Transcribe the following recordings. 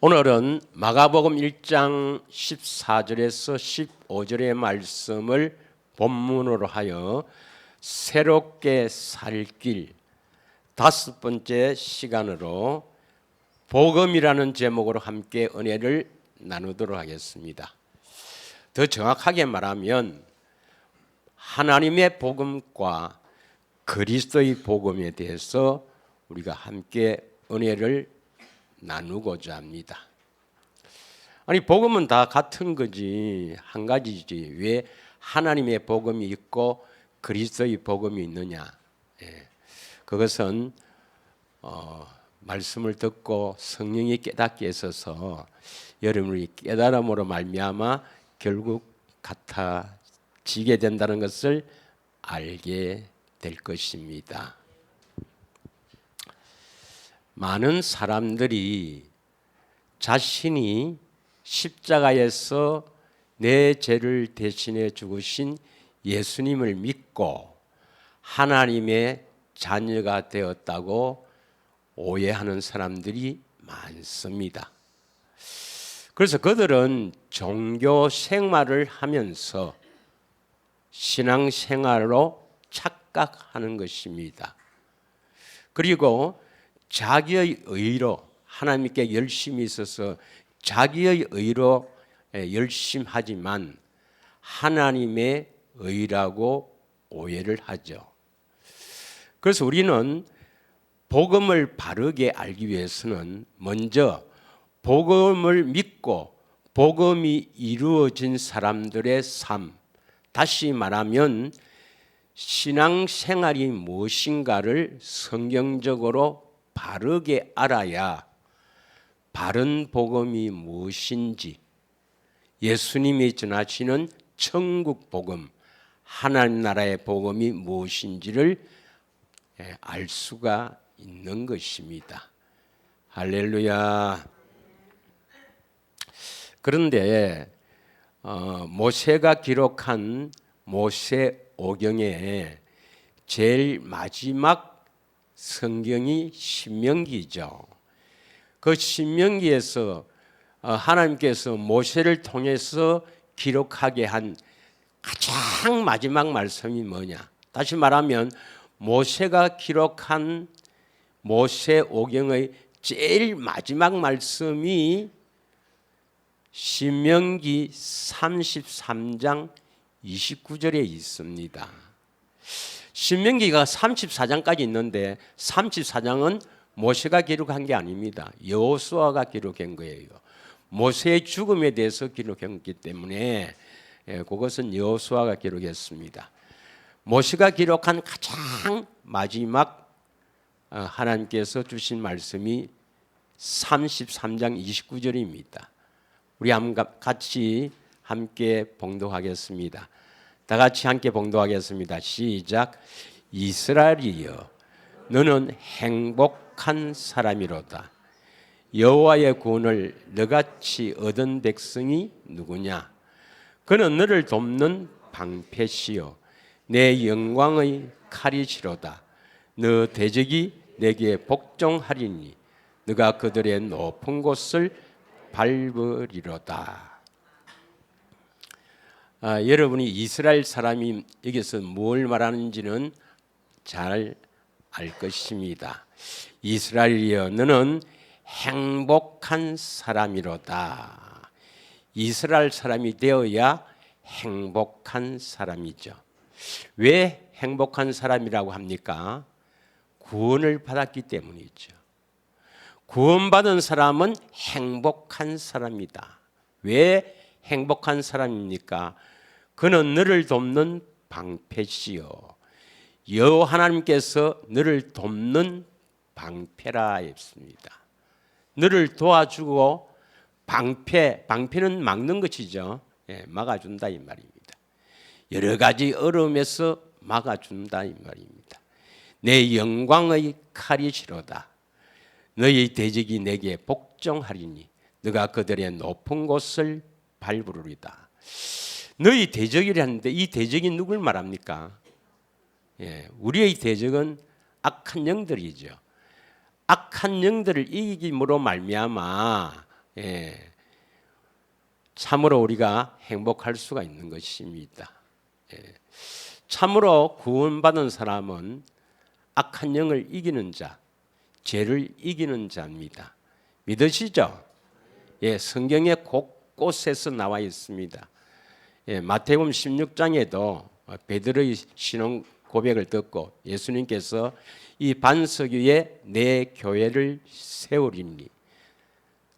오늘은 마가복음 1장 14절에서 15절의 말씀을 본문으로 하여 새롭게 살 길 다섯 번째 시간으로 복음이라는 제목으로 함께 은혜를 나누도록 하겠습니다. 더 정확하게 말하면 하나님의 복음과 그리스도의 복음에 대해서 우리가 함께 은혜를 나누고자 합니다. 아니, 복음은 다 같은 거지, 한 가지지. 왜 하나님의 복음이 있고 그리스도의 복음이 있느냐? 그것은 말씀을 듣고 성령이 깨닫게 있어서 여러분이 깨달음으로 말미암아 결국 같아지게 된다는 것을 알게 될 것입니다. 많은 사람들이 자신이 십자가에서 내 죄를 대신해 죽으신 예수님을 믿고 하나님의 자녀가 되었다고 오해하는 사람들이 많습니다. 그래서 그들은 종교 생활을 하면서 신앙생활로 착각하는 것입니다. 그리고 자기의 의로 하나님께 열심히 있어서 자기의 의로 열심하지만 하나님의 의라고 오해를 하죠. 그래서 우리는 복음을 바르게 알기 위해서는 먼저 복음을 믿고 복음이 이루어진 사람들의 삶, 다시 말하면 신앙생활이 무엇인가를 성경적으로 바르게 알아야 바른 복음이 무엇인지, 예수님이 전하시는 천국 복음, 하나님 나라의 복음이 무엇인지를 알 수가 있는 것입니다. 할렐루야. 그런데 모세가 기록한 모세오경의 제일 마지막 성경이 신명기죠. 그 신명기에서 하나님께서 모세를 통해서 기록하게 한 가장 마지막 말씀이 뭐냐? 다시 말하면 모세가 기록한 모세오경의 제일 마지막 말씀이 신명기 33장 29절에 있습니다. 신명기가 34장까지 있는데 34장은 모세가 기록한 게 아닙니다. 여호수아가 기록한 거예요. 모세의 죽음에 대해서 기록했기 때문에 그것은 여호수아가 기록했습니다. 모세가 기록한 가장 마지막 하나님께서 주신 말씀이 33장 29절입니다. 우리 같이 함께 봉독하겠습니다. 다 같이 함께 봉독하겠습니다. 시작. 이스라엘이여, 너는 행복한 사람이로다. 여호와의 구원을 너같이 얻은 백성이 누구냐? 그는 너를 돕는 방패시요 내 영광의 칼이시로다. 너 대적이 내게 복종하리니 너가 그들의 높은 곳을 밟으리로다. 여러분이 이스라엘 사람이 여기서 뭘 말하는지는 잘 알 것입니다. 이스라엘이여, 너는 행복한 사람이로다. 이스라엘 사람이 되어야 행복한 사람이죠. 왜 행복한 사람이라고 합니까? 구원을 받았기 때문이죠. 구원받은 사람은 행복한 사람이다. 왜 행복한 사람입니까? 그는 너를 돕는 방패시요 여호와 하나님께서 너를 돕는 방패라 했습니다. 너를 도와주고 방패는 막는 것이죠. 막아준다 이 말입니다. 여러 가지 어려움에서 막아준다 이 말입니다. 내 영광의 칼이시로다. 너희 대적이 내게 복종하리니 너가 그들의 높은 곳을 밟으리다. 너희 대적이라는데 이 대적이 누굴 말합니까? 우리의 대적은 악한 영들이죠. 악한 영들을 이김으로 말미암아 예, 참으로 우리가 행복할 수가 있는 것입니다. 예, 참으로 구원받은 사람은 악한 영을 이기는 자, 죄를 이기는 자입니다. 믿으시죠? 예, 성경에 곳곳에서 나와 있습니다. 예, 마태복음 16장에도 베드로의 신앙 고백을 듣고 예수님께서 이 반석 위에 내 교회를 세우리니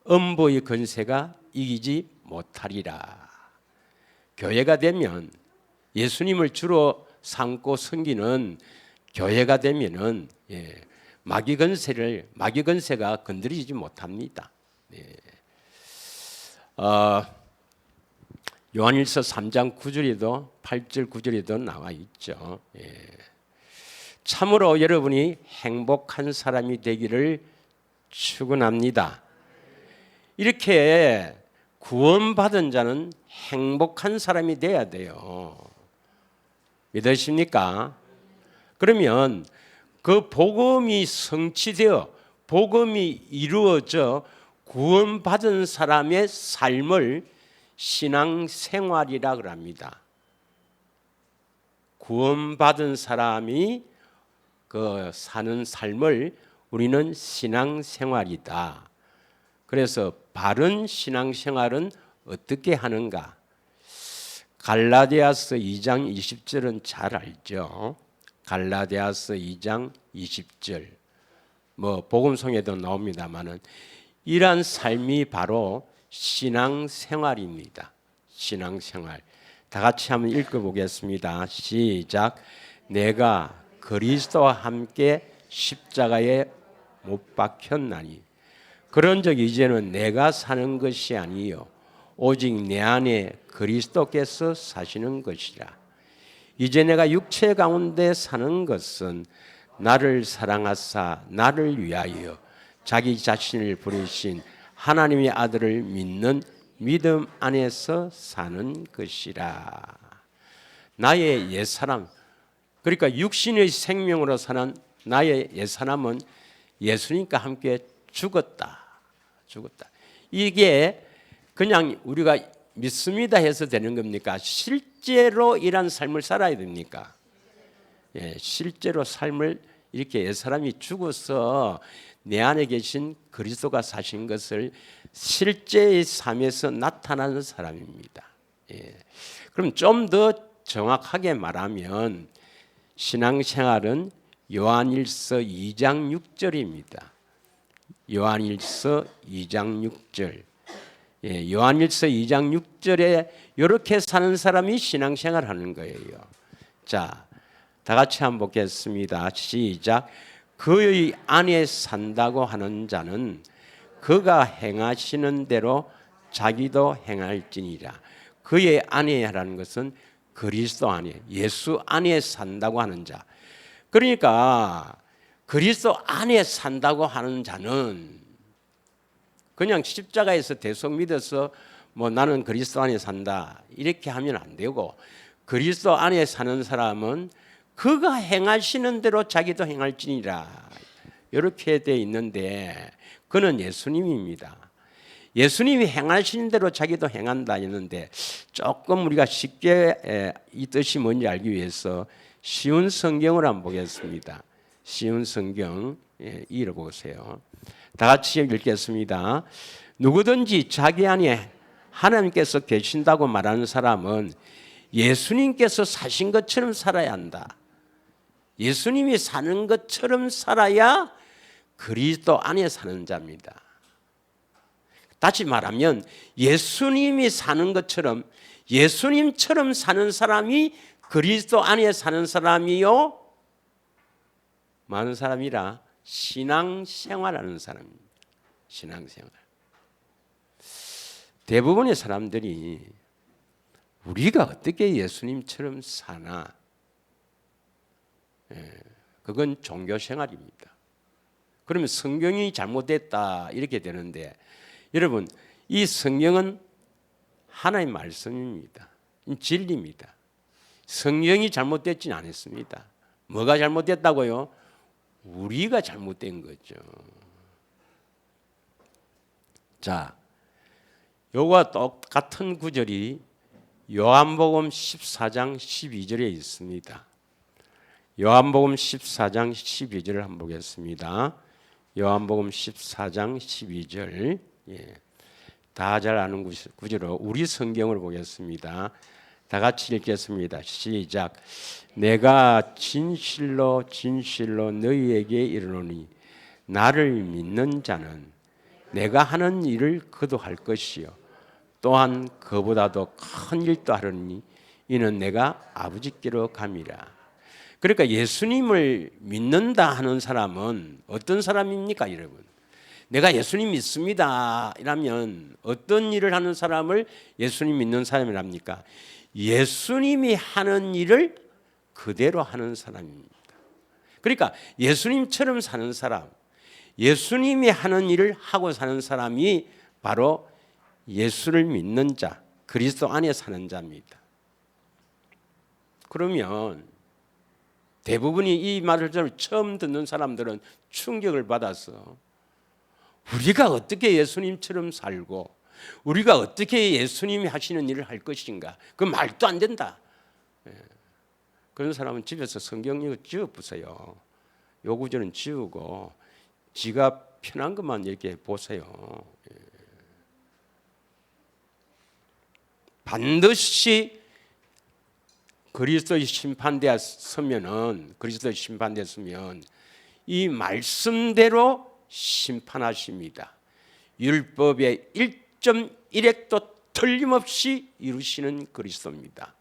음부의 권세가 이기지 못하리라. 교회가 되면 예수님을 주로 삼고 섬기는 교회가 되면은 마귀 권세가 건드리지 못합니다. 요한일서 3장 9절에도 8절 9절에도 나와 있죠. 참으로 여러분이 행복한 사람이 되기를 축원합니다. 이렇게 구원받은 자는 행복한 사람이 돼야 돼요. 믿으십니까? 그러면 그 복음이 성취되어 복음이 이루어져 구원받은 사람의 삶을 신앙생활이라 그럽니다. 구원받은 사람이 그 사는 삶을 우리는 신앙생활이다. 그래서 바른 신앙생활은 어떻게 하는가? 갈라디아서 2장 20절은 잘 알죠. 갈라디아서 2장 20절. 복음송에도 나옵니다만은 이러한 삶이 바로 신앙생활입니다. 신앙생활. 다 같이 한번 읽어보겠습니다. 시작. 내가 그리스도와 함께 십자가에 못 박혔나니 그런즉 이제는 내가 사는 것이 아니요 오직 내 안에 그리스도께서 사시는 것이라. 이제 내가 육체 가운데 사는 것은 나를 사랑하사 나를 위하여 자기 자신을 부르신 하나님의 아들을 믿는 믿음 안에서 사는 것이라. 나의 옛사람, 그러니까 육신의 생명으로 사는 나의 옛사람은 예수님과 함께 죽었다. 이게 그냥 우리가 믿습니다 해서 되는 겁니까? 실제로 이런 삶을 살아야 됩니까? 실제로 삶을 이렇게 옛사람이 죽어서 내 안에 계신 그리스도가 사신 것을 실제의 삶에서 나타나는 사람입니다. 그럼 좀 더 정확하게 말하면 신앙생활은 요한일서 2장 6절입니다. 요한일서 2장 6절. 요한일서 2장 6절에 이렇게 사는 사람이 신앙생활 하는 거예요. 자, 다 같이 한번 보겠습니다. 시작. 그의 안에 산다고 하는 자는 그가 행하시는 대로 자기도 행할지니라. 그의 안에라는 것은 그리스도 안에, 예수 안에 산다고 하는 자. 그러니까 그리스도 안에 산다고 하는 자는 그냥 십자가에서 대속 믿어서 나는 그리스도 안에 산다 이렇게 하면 안 되고, 그리스도 안에 사는 사람은 그가 행하시는 대로 자기도 행할지니라 이렇게 돼 있는데, 그는 예수님입니다. 예수님이 행하시는 대로 자기도 행한다 했는데, 조금 우리가 쉽게 이 뜻이 뭔지 알기 위해서 쉬운 성경을 한번 보겠습니다. 쉬운 성경 읽어보세요. 다 같이 읽겠습니다. 누구든지 자기 안에 하나님께서 계신다고 말하는 사람은 예수님께서 사신 것처럼 살아야 한다. 예수님이 사는 것처럼 살아야 그리스도 안에 사는 자입니다. 다시 말하면 예수님이 사는 것처럼, 예수님처럼 사는 사람이 그리스도 안에 사는 사람이요, 많은 사람이라 신앙생활하는 사람입니다. 신앙생활. 대부분의 사람들이 우리가 어떻게 예수님처럼 사나, 그건 종교생활입니다. 그러면 성경이 잘못됐다 이렇게 되는데, 여러분 이 성경은 하나의 말씀입니다. 진리입니다. 성경이 잘못됐지는 않았습니다. 뭐가 잘못됐다고요? 우리가 잘못된 거죠. 자, 요와 똑같은 구절이 요한복음 14장 12절에 있습니다. 요한복음 14장 12절을 한번 보겠습니다. 요한복음 14장 12절. 예. 다 잘 아는 구절로 우리 성경을 보겠습니다. 다 같이 읽겠습니다. 시작. 내가 진실로 진실로 너희에게 이르노니 나를 믿는 자는 내가 하는 일을 그도 할 것이요 또한 그보다도 큰 일도 하려니 이는 내가 아버지께로 감이라. 그러니까 예수님을 믿는다 하는 사람은 어떤 사람입니까, 여러분? 내가 예수님 믿습니다 이라면 어떤 일을 하는 사람을 예수님 믿는 사람이랍니까? 예수님이 하는 일을 그대로 하는 사람입니다. 그러니까 예수님처럼 사는 사람, 예수님이 하는 일을 하고 사는 사람이 바로 예수를 믿는 자, 그리스도 안에 사는 자입니다. 그러면 대부분이 이 말을 처음 듣는 사람들은 충격을 받아서 우리가 어떻게 예수님처럼 살고 우리가 어떻게 예수님이 하시는 일을 할 것인가? 그 말도 안 된다. 그런 사람은 집에서 성경 이거 지워보세요. 요 구절은 지우고 지가 편한 것만 이렇게 보세요. 반드시 그리스도의 심판대에 서면은 그리스도의 심판대에 서면 이 말씀대로 심판하십니다. 율법의 1.1획도 틀림없이 이루시는 그리스도입니다.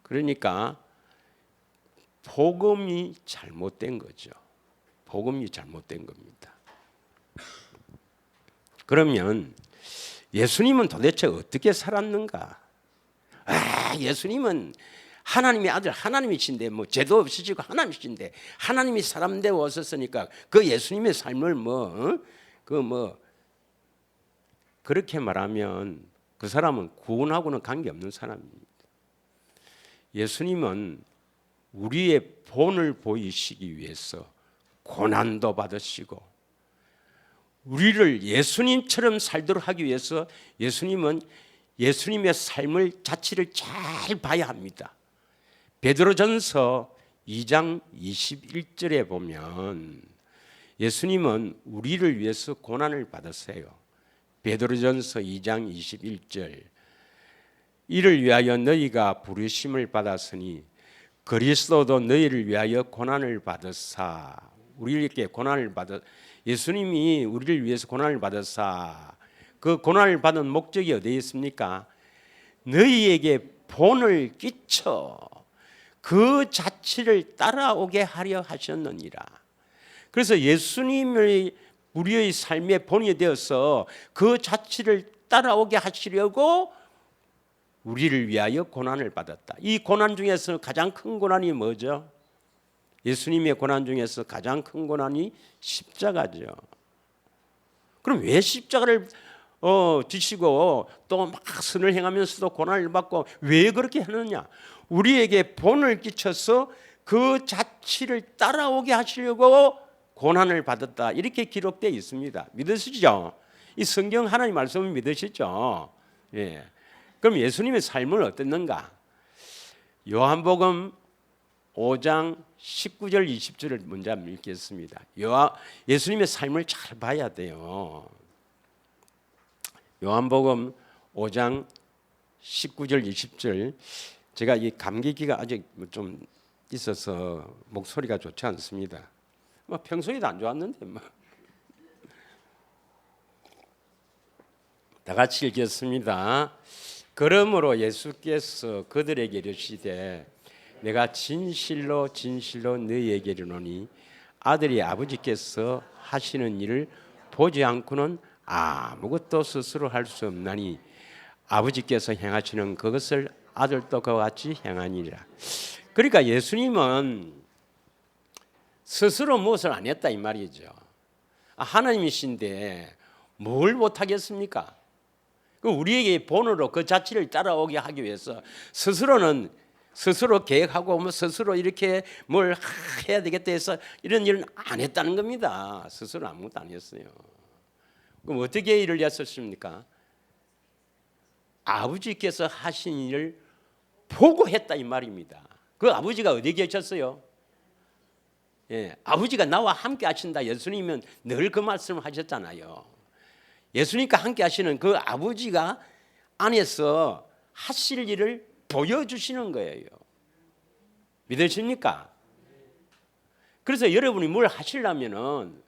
그러니까 복음이 잘못된 거죠. 복음이 잘못된 겁니다. 그러면 예수님은 도대체 어떻게 살았는가? 예수님은 하나님의 아들 하나님이신데 뭐 죄도 없으시고 하나님이신데 하나님이 사람 되어 오셨으니까 그 예수님의 삶을 그렇게 말하면 그 사람은 구원하고는 관계없는 사람입니다. 예수님은 우리의 본을 보이시기 위해서 고난도 받으시고 우리를 예수님처럼 살도록 하기 위해서 예수님은 예수님의 삶을 자체를 잘 봐야 합니다. 베드로전서 2장 21절에 보면 예수님은 우리를 위해서 고난을 받으세요. 베드로전서 2장 21절. 이를 위하여 너희가 부르심을 받았으니 그리스도도 너희를 위하여 고난을 받으사. 우리에게 고난을 받아 예수님이 우리를 위해서 고난을 받으사. 그 고난을 받은 목적이 어디에 있습니까? 너희에게 본을 끼쳐 그 자취를 따라오게 하려 하셨느니라. 그래서 예수님을 우리의 삶의 본이 되어서 그 자취를 따라오게 하시려고 우리를 위하여 고난을 받았다. 이 고난 중에서 가장 큰 고난이 뭐죠? 예수님의 고난 중에서 가장 큰 고난이 십자가죠. 그럼 왜 십자가를 지시고 또 막 선을 행하면서도 고난을 받고 왜 그렇게 하느냐? 우리에게 본을 끼쳐서 그 자취를 따라오게 하시려고 고난을 받았다. 이렇게 기록되어 있습니다. 믿으시죠? 이 성경 하나님 말씀을 믿으시죠? 예. 그럼 예수님의 삶은 어땠는가? 요한복음 5장 19절 20절을 먼저 읽겠습니다. 예수님의 삶을 잘 봐야 돼요. 요한복음 5장 19절 20절. 제가 이 감기기가 아직 좀 있어서 목소리가 좋지 않습니다. 평소에도 안 좋았는데 다 같이 읽겠습니다. 그러므로 예수께서 그들에게 이르시되 내가 진실로 진실로 너희에게 이르노니 아들이 아버지께서 하시는 일을 보지 않고는 아무것도 스스로 할 수 없나니 아버지께서 행하시는 그것을 아들도 그와 같이 행하니라. 그러니까 예수님은 스스로 무엇을 안 했다 이 말이죠. 하나님이신데 뭘 못하겠습니까? 우리에게 본으로 그 자취를 따라오게 하기 위해서 스스로 계획하고 스스로 이렇게 뭘 해야 되겠다 해서 이런 일은 안 했다는 겁니다. 스스로 아무것도 안 했어요. 그럼 어떻게 일을 했었습니까? 아버지께서 하신 일을 보고 했다 이 말입니다. 그 아버지가 어디 계셨어요? 예, 아버지가 나와 함께 하신다. 예수님은 늘 그 말씀을 하셨잖아요. 예수님과 함께 하시는 그 아버지가 안에서 하실 일을 보여주시는 거예요. 믿으십니까? 그래서 여러분이 뭘 하시려면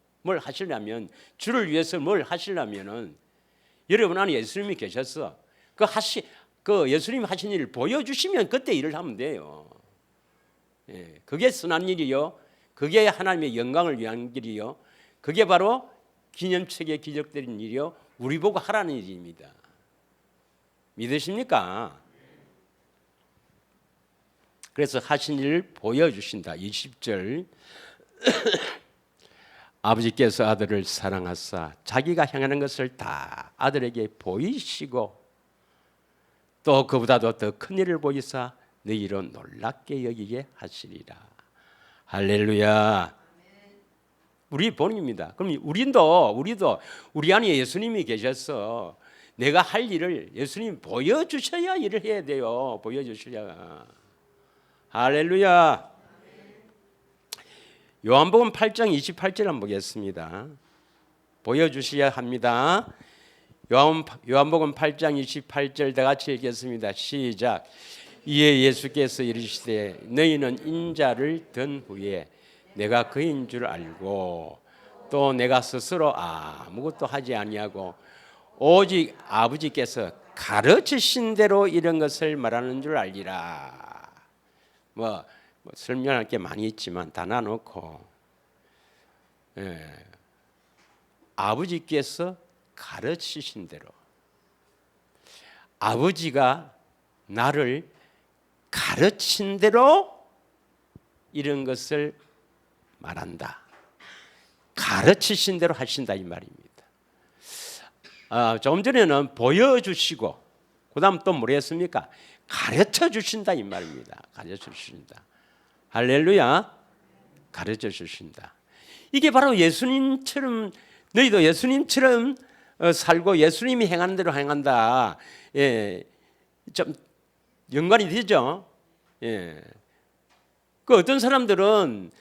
주를 위해서 뭘 하시려면은 여러분 안에 예수님이 계셔서 그 예수님 하신 일을 보여주시면 그때 일을 하면 돼요. 예, 그게 선한 일이요. 그게 하나님의 영광을 위한 길이요. 그게 바로 기념책에 기록된 일이요. 우리 보고 하라는 일입니다. 믿으십니까? 그래서 하신 일을 보여주신다. 20절 아버지께서 아들을 사랑하사 자기가 행하는 것을 다 아들에게 보이시고 또 그보다도 더 큰 일을 보이사 너희로 놀랍게 여기게 하시리라. 할렐루야. 우리 본입니다. 그럼 우리도 우리 안에 예수님이 계셔서 내가 할 일을 예수님 보여주셔야 일을 해야 돼요. 보여주셔야. 할렐루야. 요한복음 8장 28절 한번 보겠습니다. 보여주셔야 합니다. 요한복음 8장 28절 다 같이 읽겠습니다. 시작. 이에 예수께서 이르시되 너희는 인자를 든 후에 내가 그인 줄 알고 또 내가 스스로 아무것도 하지 아니하고 오직 아버지께서 가르치신 대로 이런 것을 말하는 줄 알리라. 뭐 설명할 게 많이 있지만 다 나놓고 아버지께서 가르치신 대로 아버지가 나를 가르친 대로 이런 것을 말한다. 가르치신 대로 하신다 이 말입니다. 좀 전에는 보여주시고 그다음 또 뭐랬습니까? 가르쳐 주신다 이 말입니다. 가르쳐 주신다. 할렐루야. 가르쳐 주신다. 이게 바로 예수님처럼 너희도 예수님처럼 살고 예수님이 행하는 대로 행한다. 예, 좀 연관이 되죠. 예. 그 어떤 사람들은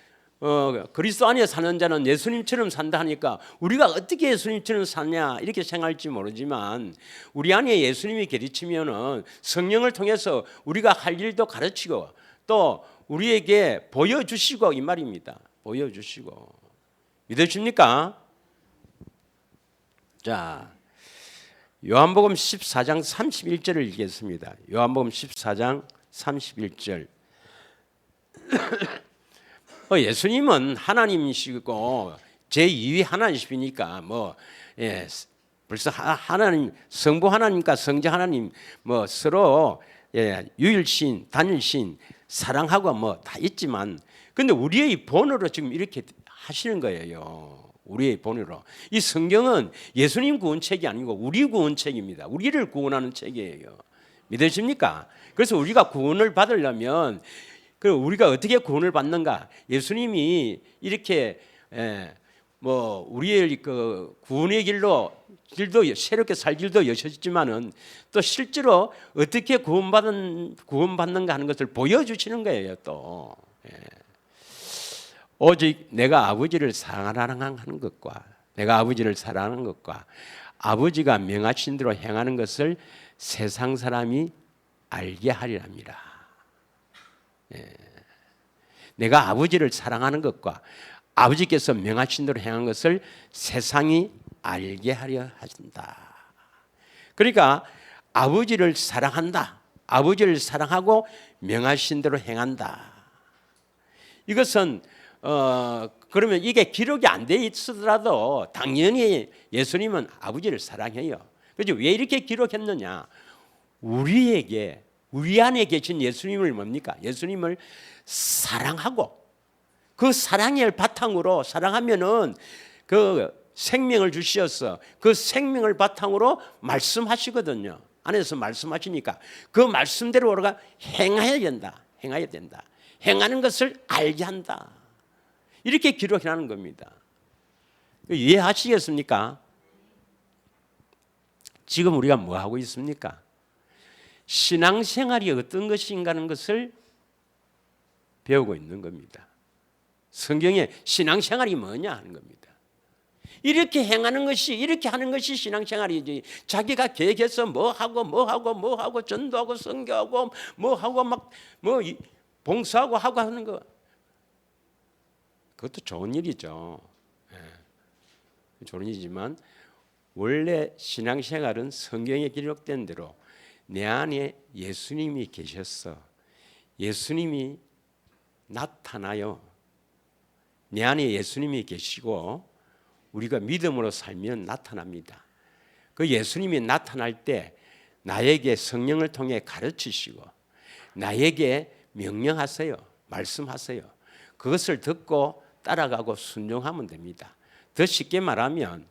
그리스도 안에 사는 자는 예수님처럼 산다 하니까 우리가 어떻게 예수님처럼 사냐 이렇게 생각할지 모르지만 우리 안에 예수님이 계시면은 성령을 통해서 우리가 할 일도 가르치고 또 우리에게 보여주시고 이 말입니다. 보여주시고 믿으십니까? 자, 요한복음 14장 31절을 읽겠습니다. 요한복음 14장 31절. 예수님은 하나님이시고 제2위 하나님이시니까 벌써 하나님 성부 하나님과 성자 하나님 서로 유일신 단일신 사랑하고 다 있지만 근데 우리의 본으로 지금 이렇게 하시는 거예요. 우리의 본으로. 이 성경은 예수님 구원책이 아니고 우리 구원책입니다. 우리를 구원하는 책이에요. 믿으십니까? 그래서 우리가 구원을 받으려면 우리가 어떻게 구원을 받는가? 예수님이 이렇게 우리의 그 구원의 길도 새롭게 살 길도 여셨지만은 또 실제로 어떻게 구원받는가 하는 것을 보여주시는 거예요. 또 오직 내가 아버지를 사랑하는 것과 내가 아버지를 사랑하는 것과 아버지가 명하신 대로 행하는 것을 세상 사람이 알게 하리랍니다. 내가 아버지를 사랑하는 것과 아버지께서 명하신 대로 행한 것을 세상이 알게 하려 하신다. 그러니까 아버지를 사랑한다. 아버지를 사랑하고 명하신 대로 행한다. 이것은 그러면 이게 기록이 안 돼 있더라도 당연히 예수님은 아버지를 사랑해요. 그렇죠? 왜 이렇게 기록했느냐? 우리 안에 계신 예수님을 뭡니까? 예수님을 사랑하고 그 사랑을 바탕으로 사랑하면은 그 생명을 주시어서 그 생명을 바탕으로 말씀하시거든요. 안에서 말씀하시니까 그 말씀대로 우리가 행해야 된다. 행하는 것을 알게 한다. 이렇게 기록해놓은 겁니다. 이해하시겠습니까? 지금 우리가 뭐 하고 있습니까? 신앙생활이 어떤 것인가 하는 것을 배우고 있는 겁니다. 성경에 신앙생활이 뭐냐 하는 겁니다. 이렇게 행하는 것이, 이렇게 하는 것이 신앙생활이지. 자기가 계획해서 뭐 하고 전도하고 선교하고 뭐 하고 막 뭐 봉사하고 하고 하는 거, 그것도 좋은 일이죠. 좋은 일이지만 원래 신앙생활은 성경에 기록된 대로 내 안에 예수님이 계셨어. 예수님이 나타나요. 내 안에 예수님이 계시고 우리가 믿음으로 살면 나타납니다. 그 예수님이 나타날 때 나에게 성령을 통해 가르치시고 나에게 명령하세요. 말씀하세요. 그것을 듣고 따라가고 순종하면 됩니다. 더 쉽게 말하면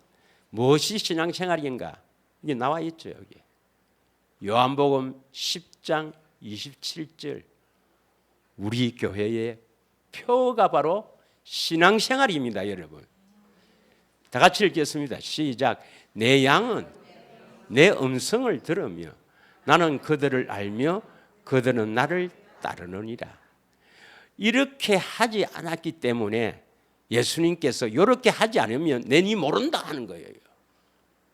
무엇이 신앙생활인가? 이게 나와 있죠. 여기 요한복음 10장 27절, 우리 교회의 표가 바로 신앙생활입니다. 여러분, 다 같이 읽겠습니다. 시작. 내 양은 내 음성을 들으며 나는 그들을 알며 그들은 나를 따르느니라. 이렇게 하지 않았기 때문에 예수님께서 이렇게 하지 않으면 내니 모른다 하는 거예요.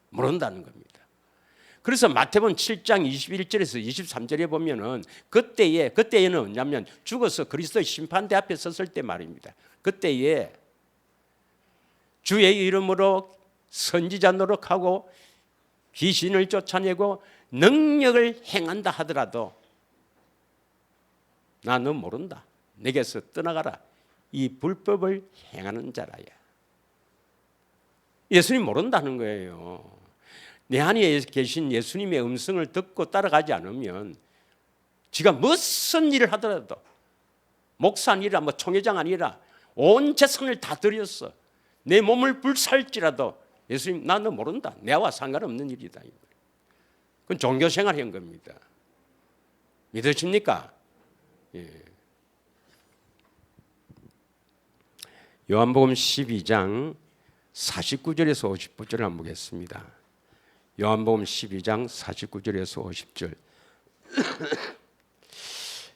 모른다는 겁니다. 그래서 마태복음 7장 21절에서 23절에 보면은 그때에는 뭐냐면 죽어서 그리스도의 심판대 앞에 섰을 때 말입니다. 그때에 주의 이름으로 선지자 노릇하고 귀신을 쫓아내고 능력을 행한다 하더라도 나 너 모른다. 내게서 떠나가라. 이 불법을 행하는 자라야. 예수님 모른다는 거예요. 내 안에 계신 예수님의 음성을 듣고 따라가지 않으면 지가 무슨 일을 하더라도 목사 아니라 뭐 총회장 아니라 온 재산을 다 드렸어. 내 몸을 불살지라도 예수님 나 너 모른다. 내와 상관없는 일이다. 그건 종교생활인 겁니다. 믿으십니까? 예. 요한복음 12장 49절에서 50절을 한번 보겠습니다. 요한복음 12장 49절에서 50절.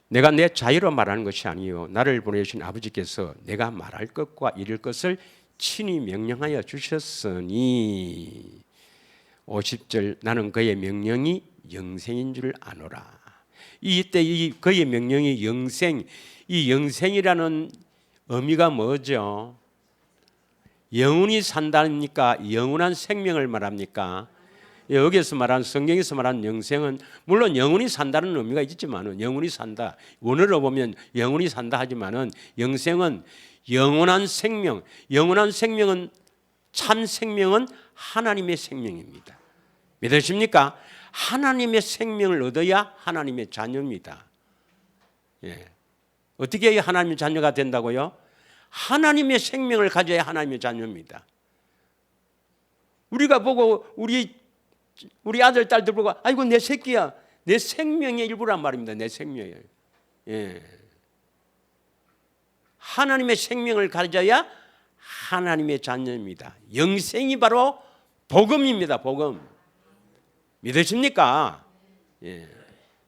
내가 내 자유로 말하는 것이 아니요 나를 보내신 아버지께서 내가 말할 것과 이룰 것을 친히 명령하여 주셨으니 50절 나는 그의 명령이 영생인 줄 아노라. 이때 이 그의 명령이 영생, 이 영생이라는 의미가 뭐죠? 영원히 산다니까 영원한 생명을 말합니까? 여기에서 말하는 성경에서 말하는 영생은 물론 영원히 산다는 의미가 있지만은 영원히 산다. 원어로 보면 영원히 산다 하지만은 영생은 영원한 생명. 영원한 생명은 참 생명은 하나님의 생명입니다. 믿으십니까? 하나님의 생명을 얻어야 하나님의 자녀입니다. 예. 어떻게 해야 하나님의 자녀가 된다고요? 하나님의 생명을 가져야 하나님의 자녀입니다. 우리가 보고 우리 아들 딸들 보고 아이고 내 새끼야, 내 생명의 일부란 말입니다. 내 생명이에요. 예. 하나님의 생명을 가져야 하나님의 자녀입니다. 영생이 바로 복음입니다. 복음. 믿으십니까? 예.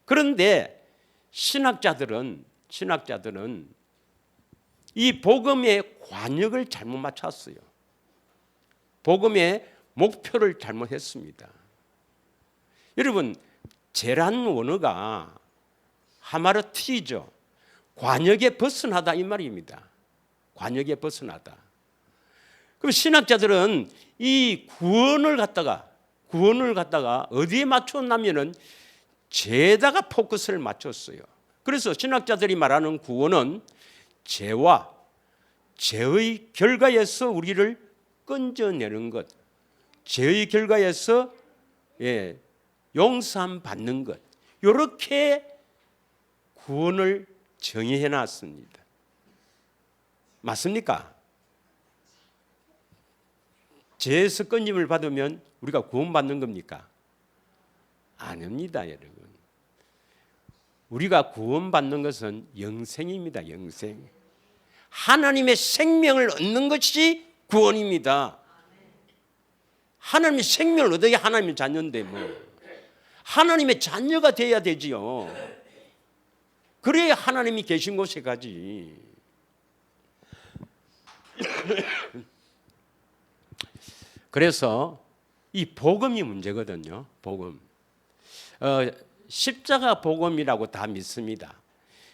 그런데 신학자들은 이 복음의 관역을 잘못 맞췄어요. 복음의 목표를 잘못했습니다. 여러분, 제란 원어가 하마르티죠. 관역에 벗어나다 이 말입니다. 관역에 벗어나다. 그럼 신학자들은 이 구원을 갖다가 어디에 맞췄냐면은 죄에다가 포커스를 맞췄어요. 그래서 신학자들이 말하는 구원은 죄와 죄의 결과에서 우리를 건져내는 것, 죄의 결과에서 용서함 받는 것, 이렇게 구원을 정의해 놨습니다. 맞습니까? 죄에서 건짐을 받으면 우리가 구원받는 겁니까? 아닙니다, 여러분. 우리가 구원받는 것은 영생입니다. 영생. 하나님의 생명을 얻는 것이 구원입니다. 하나님의 생명을 얻어야 하나님의 자녀인데 뭐. 하나님의 자녀가 돼야 되지요. 그래야 하나님이 계신 곳에 가지. 그래서 이 복음이 문제거든요. 복음. 십자가 복음이라고 다 믿습니다.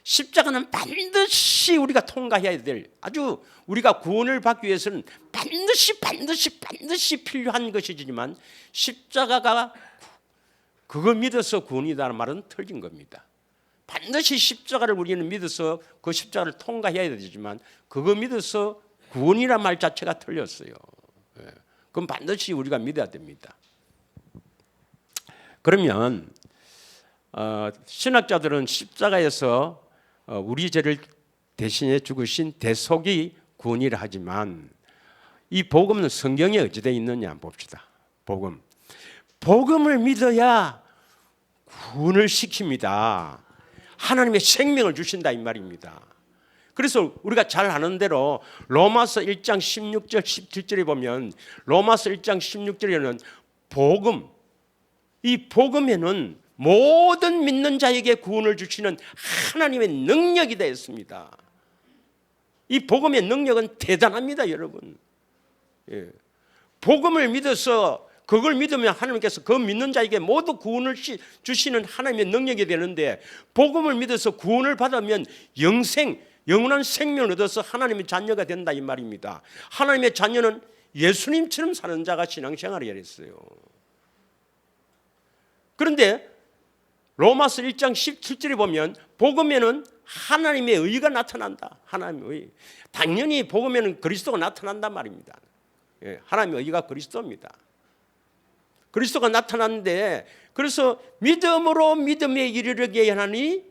십자가는 반드시 우리가 통과해야 될, 아주 우리가 구원을 받기 위해서는 반드시 필요한 것이지만, 십자가가 그거 믿어서 구원이라는 말은 틀린 겁니다. 반드시 십자가를 우리는 믿어서 그 십자가를 통과해야 되지만, 그거 믿어서 구원이라는 말 자체가 틀렸어요. 그럼 반드시 우리가 믿어야 됩니다. 그러면 신학자들은 십자가에서 우리 죄를 대신해 죽으신 대속이 구원이라 하지만, 이 복음은 성경에 어찌되어 있느냐 봅시다. 복음을 믿어야 구원을 시킵니다. 하나님의 생명을 주신다 이 말입니다. 그래서 우리가 잘 아는 대로 로마서 1장 16절 17절에 보면, 로마서 1장 16절에는 복음, 이 복음에는 모든 믿는 자에게 구원을 주시는 하나님의 능력이 되었습니다. 이 복음의 능력은 대단합니다, 여러분. 복음을 믿어서 그걸 믿으면 하나님께서 그 믿는 자에게 모두 구원을 주시는 하나님의 능력이 되는데, 복음을 믿어서 구원을 받으면 영원한 생명을 얻어서 하나님의 자녀가 된다 이 말입니다. 하나님의 자녀는 예수님처럼 사는 자가 신앙생활을 했어요. 그런데 로마서 1장 17절에 보면 복음에는 하나님의 의가 나타난다. 하나님의 의. 당연히 복음에는 그리스도가 나타난단 말입니다. 하나님의 의가 그리스도입니다. 그리스도가 나타났는데, 그래서 믿음으로 믿음에 이르게 하나니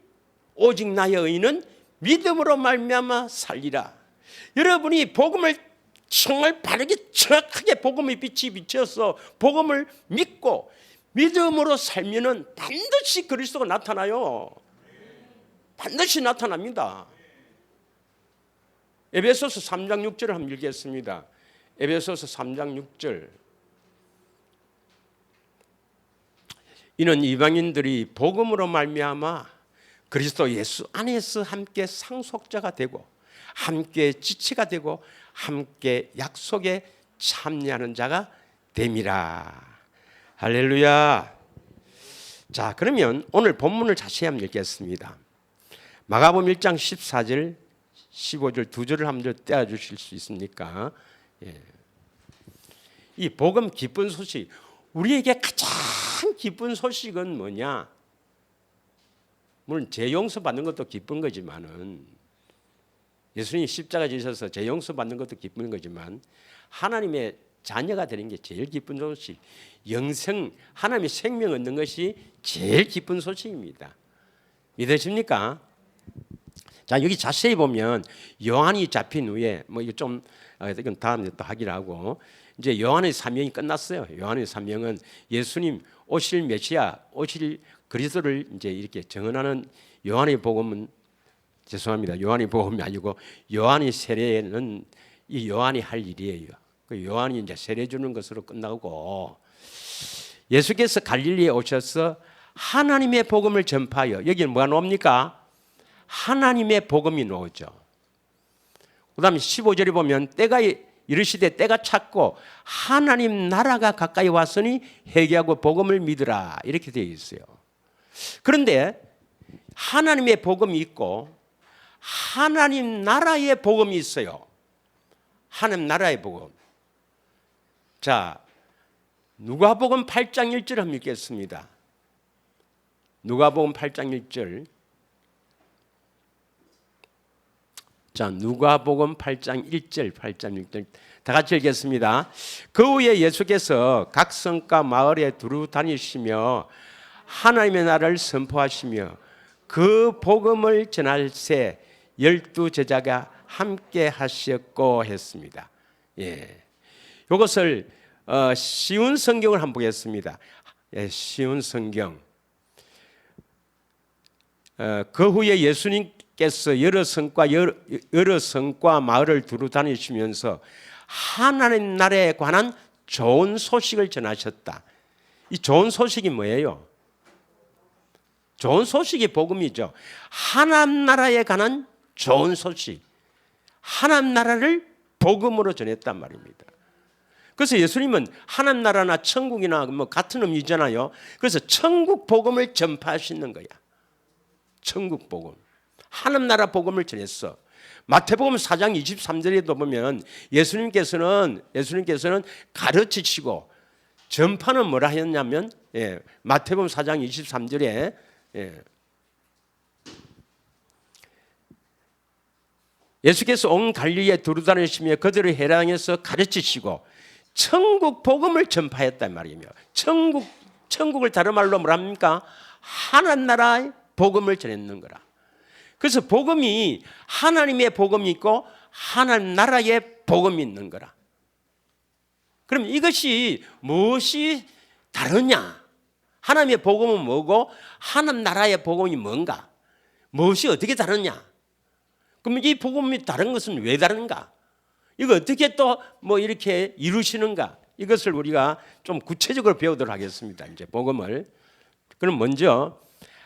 오직 나의 의는 믿음으로 말미암아 살리라. 여러분이 복음을 정말 바르게 정확하게 복음의 빛이 비쳐서 복음을 믿고 믿음으로 살면은 반드시 그리스도가 나타나요. 반드시 나타납니다. 에베소서 3장 6절을 한번 읽겠습니다. 에베소서 3장 6절. 이는 이방인들이 복음으로 말미암아 그리스도 예수 안에서 함께 상속자가 되고 함께 지체가 되고 함께 약속에 참여하는 자가 됨이라. 할렐루야. 자, 그러면 오늘 본문을 자세히 한번 읽겠습니다. 마가복음 1장 14절 15절 두 절을 한번 떼어주실 수 있습니까? 이 복음 기쁜 소식, 우리에게 가장 기쁜 소식은 뭐냐? 물론 죄 용서 받는 것도 기쁜 거지만은, 예수님이 십자가 지셔서 죄 용서 받는 것도 기쁜 거지만, 하나님의 자녀가 되는 게 제일 기쁜 소식, 영생, 하나님의 생명 얻는 것이 제일 기쁜 소식입니다. 믿으십니까? 자, 여기 자세히 보면 요한이 잡힌 후에 이거 좀 이건 다음에 또 하기로 하고, 이제 요한의 사명이 끝났어요. 요한의 사명은 예수님 오실 메시아, 오실 그리스도를 이제 이렇게 증언하는, 요한의 복음은 죄송합니다. 요한의 복음이 아니고 요한의 세례는 이 요한이 할 일이에요. 그 요한이 이제 세례 주는 것으로 끝나고, 예수께서 갈릴리에 오셔서 하나님의 복음을 전파하여, 여기는 뭐가 나옵니까? 하나님의 복음이 나오죠. 그 다음에 15절에 보면 때가 이르시되 때가 찼고 하나님 나라가 가까이 왔으니 회개하고 복음을 믿으라 이렇게 되어 있어요. 그런데 하나님의 복음이 있고 하나님 나라의 복음이 있어요. 하나님 나라의 복음. 자, 누가복음 8장 1절 한번 읽겠습니다. 누가복음 8장 1절. 자, 누가복음 8장 1절, 8장 1절 다 같이 읽겠습니다. 그 후에 예수께서 각 성과 마을에 두루 다니시며 하나님의 나라를 선포하시며 그 복음을 전할새 12 제자가 함께 하셨고 했습니다. 예, 이것을 쉬운 성경을 한번 보겠습니다. 예, 쉬운 성경. 그 후에 예수님께서 여러 성과 마을을 두루 다니시면서 하나님 나라에 관한 좋은 소식을 전하셨다. 이 좋은 소식이 뭐예요? 좋은 소식이 복음이죠. 하나님 나라에 관한 좋은 소식. 하나님 나라를 복음으로 전했단 말입니다. 그래서 예수님은 하나님 나라나 천국이나 뭐 같은 의미잖아요. 그래서 천국 복음을 전파하시는 거야. 천국 복음. 하나님 나라 복음을 전했어. 마태복음 4장 23절에도 보면 예수님께서는 가르치시고 전파는 뭐라 하였냐면 마태복음 4장 23절에 예수께서 온 갈릴리에 두루다니시며 그들을 회당에서 가르치시고 천국 복음을 전파했단 말이며 천국을 다른 말로 뭐라 합니까? 하나님 나라의 복음을 전했는 거라. 그래서 복음이 하나님의 복음이 있고 하나님 나라의 복음이 있는 거라. 그럼 이것이 무엇이 다르냐? 하나님의 복음은 뭐고 하나님 나라의 복음이 뭔가? 무엇이 어떻게 다르냐? 그럼 이 복음이 다른 것은 왜 다른가? 이거 어떻게 또 뭐 이렇게 이루시는가? 이것을 우리가 좀 구체적으로 배우도록 하겠습니다. 이제 복음을. 그럼 먼저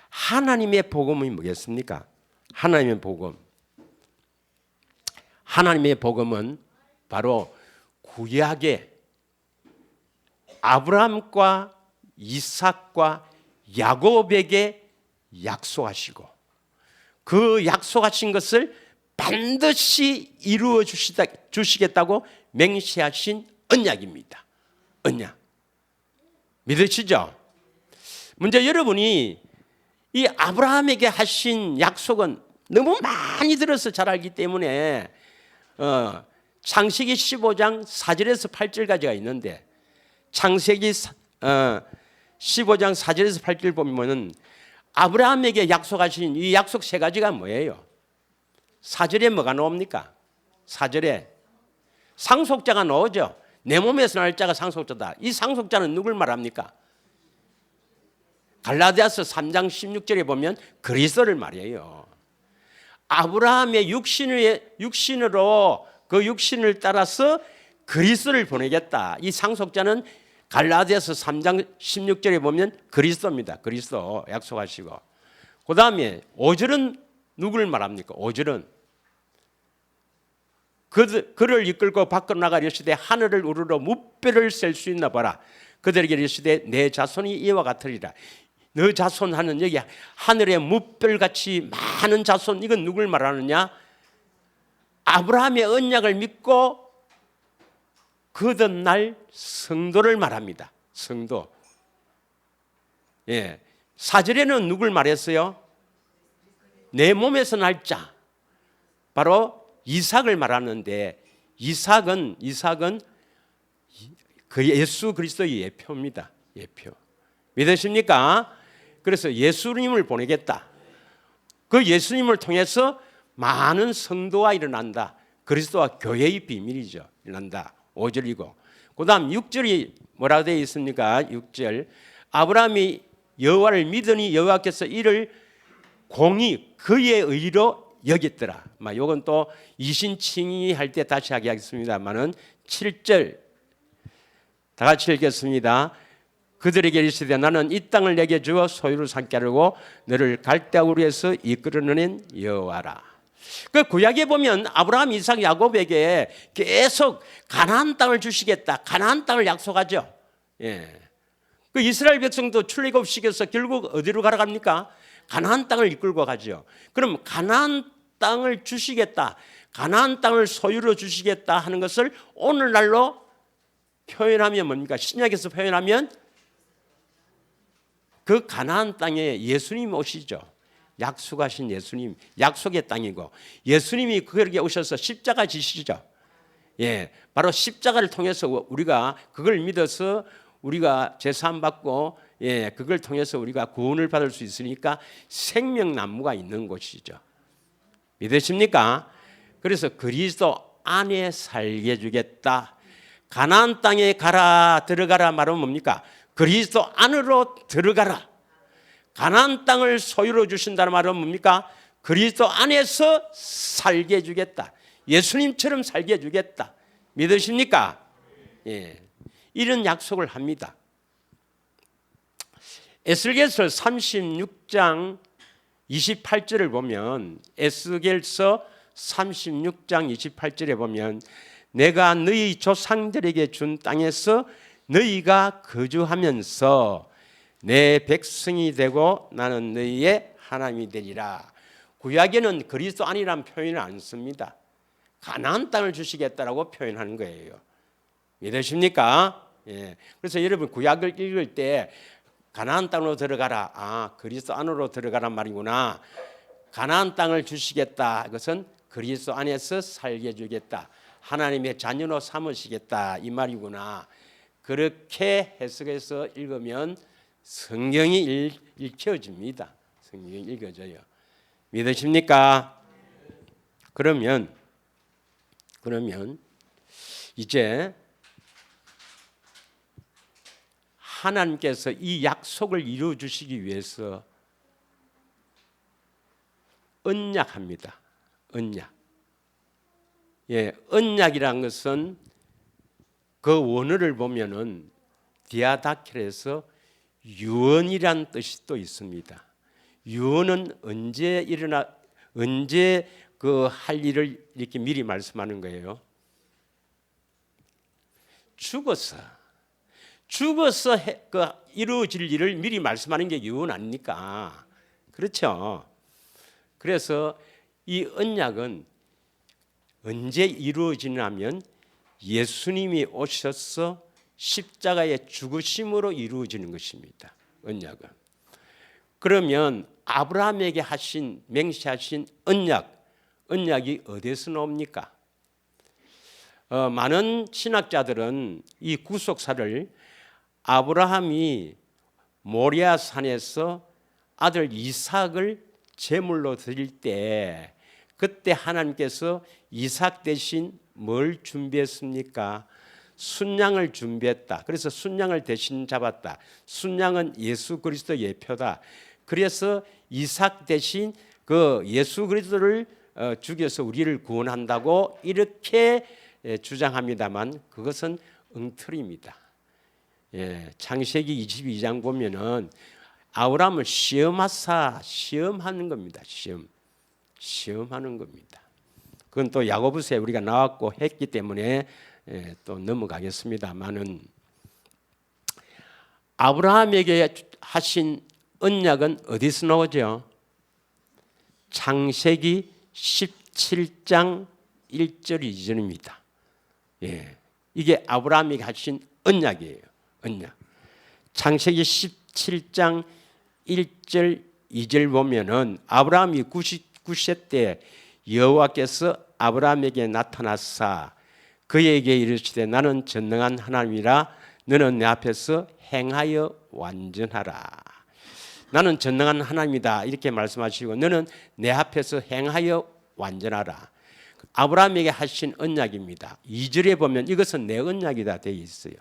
하나님의 복음이 뭐겠습니까? 하나님의 복음. 하나님의 복음은 바로 구약의 아브라함과 이삭과 야곱에게 약속하시고 그 약속하신 것을 반드시 이루어 주시겠다고 맹세하신 언약입니다. 언약. 믿으시죠? 먼저 여러분이 이 아브라함에게 하신 약속은 너무 많이 들어서 잘 알기 때문에 창세기 15장 4절에서 8절까지가 있는데 창세기 15장 4절에서 8절 보면은 아브라함에게 약속하신 이 약속 세 가지가 뭐예요? 4절에 뭐가 나옵니까? 4절에 상속자가 나오죠. 내 몸에서 날 자가 상속자다. 이 상속자는 누굴 말합니까? 갈라디아서 3장 16절에 보면 그리스도를 말해요. 아브라함의 육신으로 그 육신을 따라서 그리스도를 보내겠다. 이 상속자는 갈라디아서 3장 16절에 보면 그리스도입니다. 그리스도 약속하시고. 그 다음에 5절은 누구를 말합니까? 5절은 그를 이끌고 밖으로 나가 이르시되 하늘을 우러러 무뼈를 셀 수 있나 봐라. 그들에게 이르시되 내 자손이 이와 같으리라. 너 자손 하는 여기 하늘의 무별같이 많은 자손, 이건 누굴 말하느냐? 아브라함의 언약을 믿고 거듭날 성도를 말합니다. 성도. 예. 4절에는 누굴 말했어요? 내 몸에서 날 자. 바로 이삭을 말하는데 이삭은 그 예수 그리스도의 예표입니다. 예표. 믿으십니까? 그래서 예수님을 보내겠다. 그 예수님을 통해서 많은 성도가 일어난다. 그리스도와 교회의 비밀이죠. 일어난다. 5절이고. 그 다음 6절이 뭐라고 되어 있습니까? 6절. 아브라함이 여호와를 믿으니 여호와께서 이를 공의 그의 의로 여겼더라. 이건 또 이신칭의 할 때 다시 하겠습니다만은 7절 다 같이 읽겠습니다. 그들에게 이르시되 나는 이 땅을 내게 주어 소유를 삼게 하려고 너를 갈대아 우르에서 이끌어낸 여호와라. 그 구약에 보면 아브라함, 이삭, 야곱에게 계속 가나안 땅을 주시겠다. 가나안 땅을 약속하죠. 예. 그 이스라엘 백성도 출애굽시켜서 결국 어디로 가러 갑니까? 가나안 땅을 이끌고 가죠. 그럼 가나안 땅을 주시겠다. 가나안 땅을 소유로 주시겠다 하는 것을 오늘날로 표현하면 뭡니까? 신약에서 표현하면 그 가나안 땅에 예수님 오시죠. 약속하신 예수님, 약속의 땅이고 예수님이 그에게 오셔서 십자가 지시죠. 예, 바로 십자가를 통해서 우리가 그걸 믿어서 우리가 제사함 받고 그걸 통해서 우리가 구원을 받을 수 있으니까 생명나무가 있는 곳이죠. 믿으십니까? 그래서 그리스도 안에 살게 해주겠다. 가나안 땅에 가라 들어가라 말하면 뭡니까? 그리스도 안으로 들어가라. 가나안 땅을 소유로 주신다는 말은 뭡니까? 그리스도 안에서 살게 해주겠다. 예수님처럼 살게 해주겠다. 믿으십니까? 예. 이런 약속을 합니다. 에스겔서 36장 28절을 보면 에스겔서 36장 28절에 보면 내가 너희 조상들에게 준 땅에서 너희가 거주하면서 내 백성이 되고 나는 너희의 하나님이 되리라. 구약에는 그리스도 아니라는 표현을 안 씁니다. 가나안 땅을 주시겠다라고 표현하는 거예요. 믿으십니까? 예. 그래서 여러분 구약을 읽을 때 가나안 땅으로 들어가라. 아, 그리스도 안으로 들어가란 말이구나. 가나안 땅을 주시겠다. 이것은 그리스도 안에서 살게 해주겠다. 하나님의 자녀로 삼으시겠다. 이 말이구나. 그렇게 해석해서 읽으면 성경이 읽혀집니다. 성경이 읽어져요. 믿으십니까? 그러면 이제 하나님께서 이 약속을 이루어 주시기 위해서 언약합니다. 언약. 예, 언약이란 것은 그 원어를 보면은 디아다켈에서 유언이란 뜻이 또 있습니다. 유언은 언제 그 할 일을 이렇게 미리 말씀하는 거예요. 죽어서 그 이루어질 일을 미리 말씀하는 게 유언 아닙니까? 그렇죠. 그래서 이 언약은 언제 이루어지냐면 예수님이 오셔서 십자가의 죽으심으로 이루어지는 것입니다. 언약은. 그러면 아브라함에게 맹세하신 언약이 어디서 나옵니까? 많은 신학자들은 이 구속사를 아브라함이 모리아 산에서 아들 이삭을 제물로 드릴 때 그때 하나님께서 이삭 대신 뭘 준비했습니까? 순양을 준비했다. 그래서 순양을 대신 잡았다. 순양은 예수 그리스도 예표다. 그래서 이삭 대신 그 예수 그리스도를 죽여서 우리를 구원한다고 이렇게 주장합니다만 그것은 엉터리입니다. 예, 창세기 22장 보면은 아브라함을 시험하는 겁니다. 시험하는 겁니다. 그건 또 야고보서에 우리가 나왔고 했기 때문에 또 넘어가겠습니다만은 아브라함에게 하신 언약은 어디서 나오죠? 창세기 17장 1절 2절입니다. 예, 이게 아브라함에게 하신 언약이에요. 언약. 창세기 17장 1절 2절 보면은 아브라함이 99세 때 여호와께서 아브라함에게 나타나사 그에게 이르시되 나는 전능한 하나님이라 너는 내 앞에서 행하여 완전하라. 나는 전능한 하나님이다 이렇게 말씀하시고 너는 내 앞에서 행하여 완전하라. 아브라함에게 하신 언약입니다. 2절에 보면 이것은 내 언약이다 되어 있어요.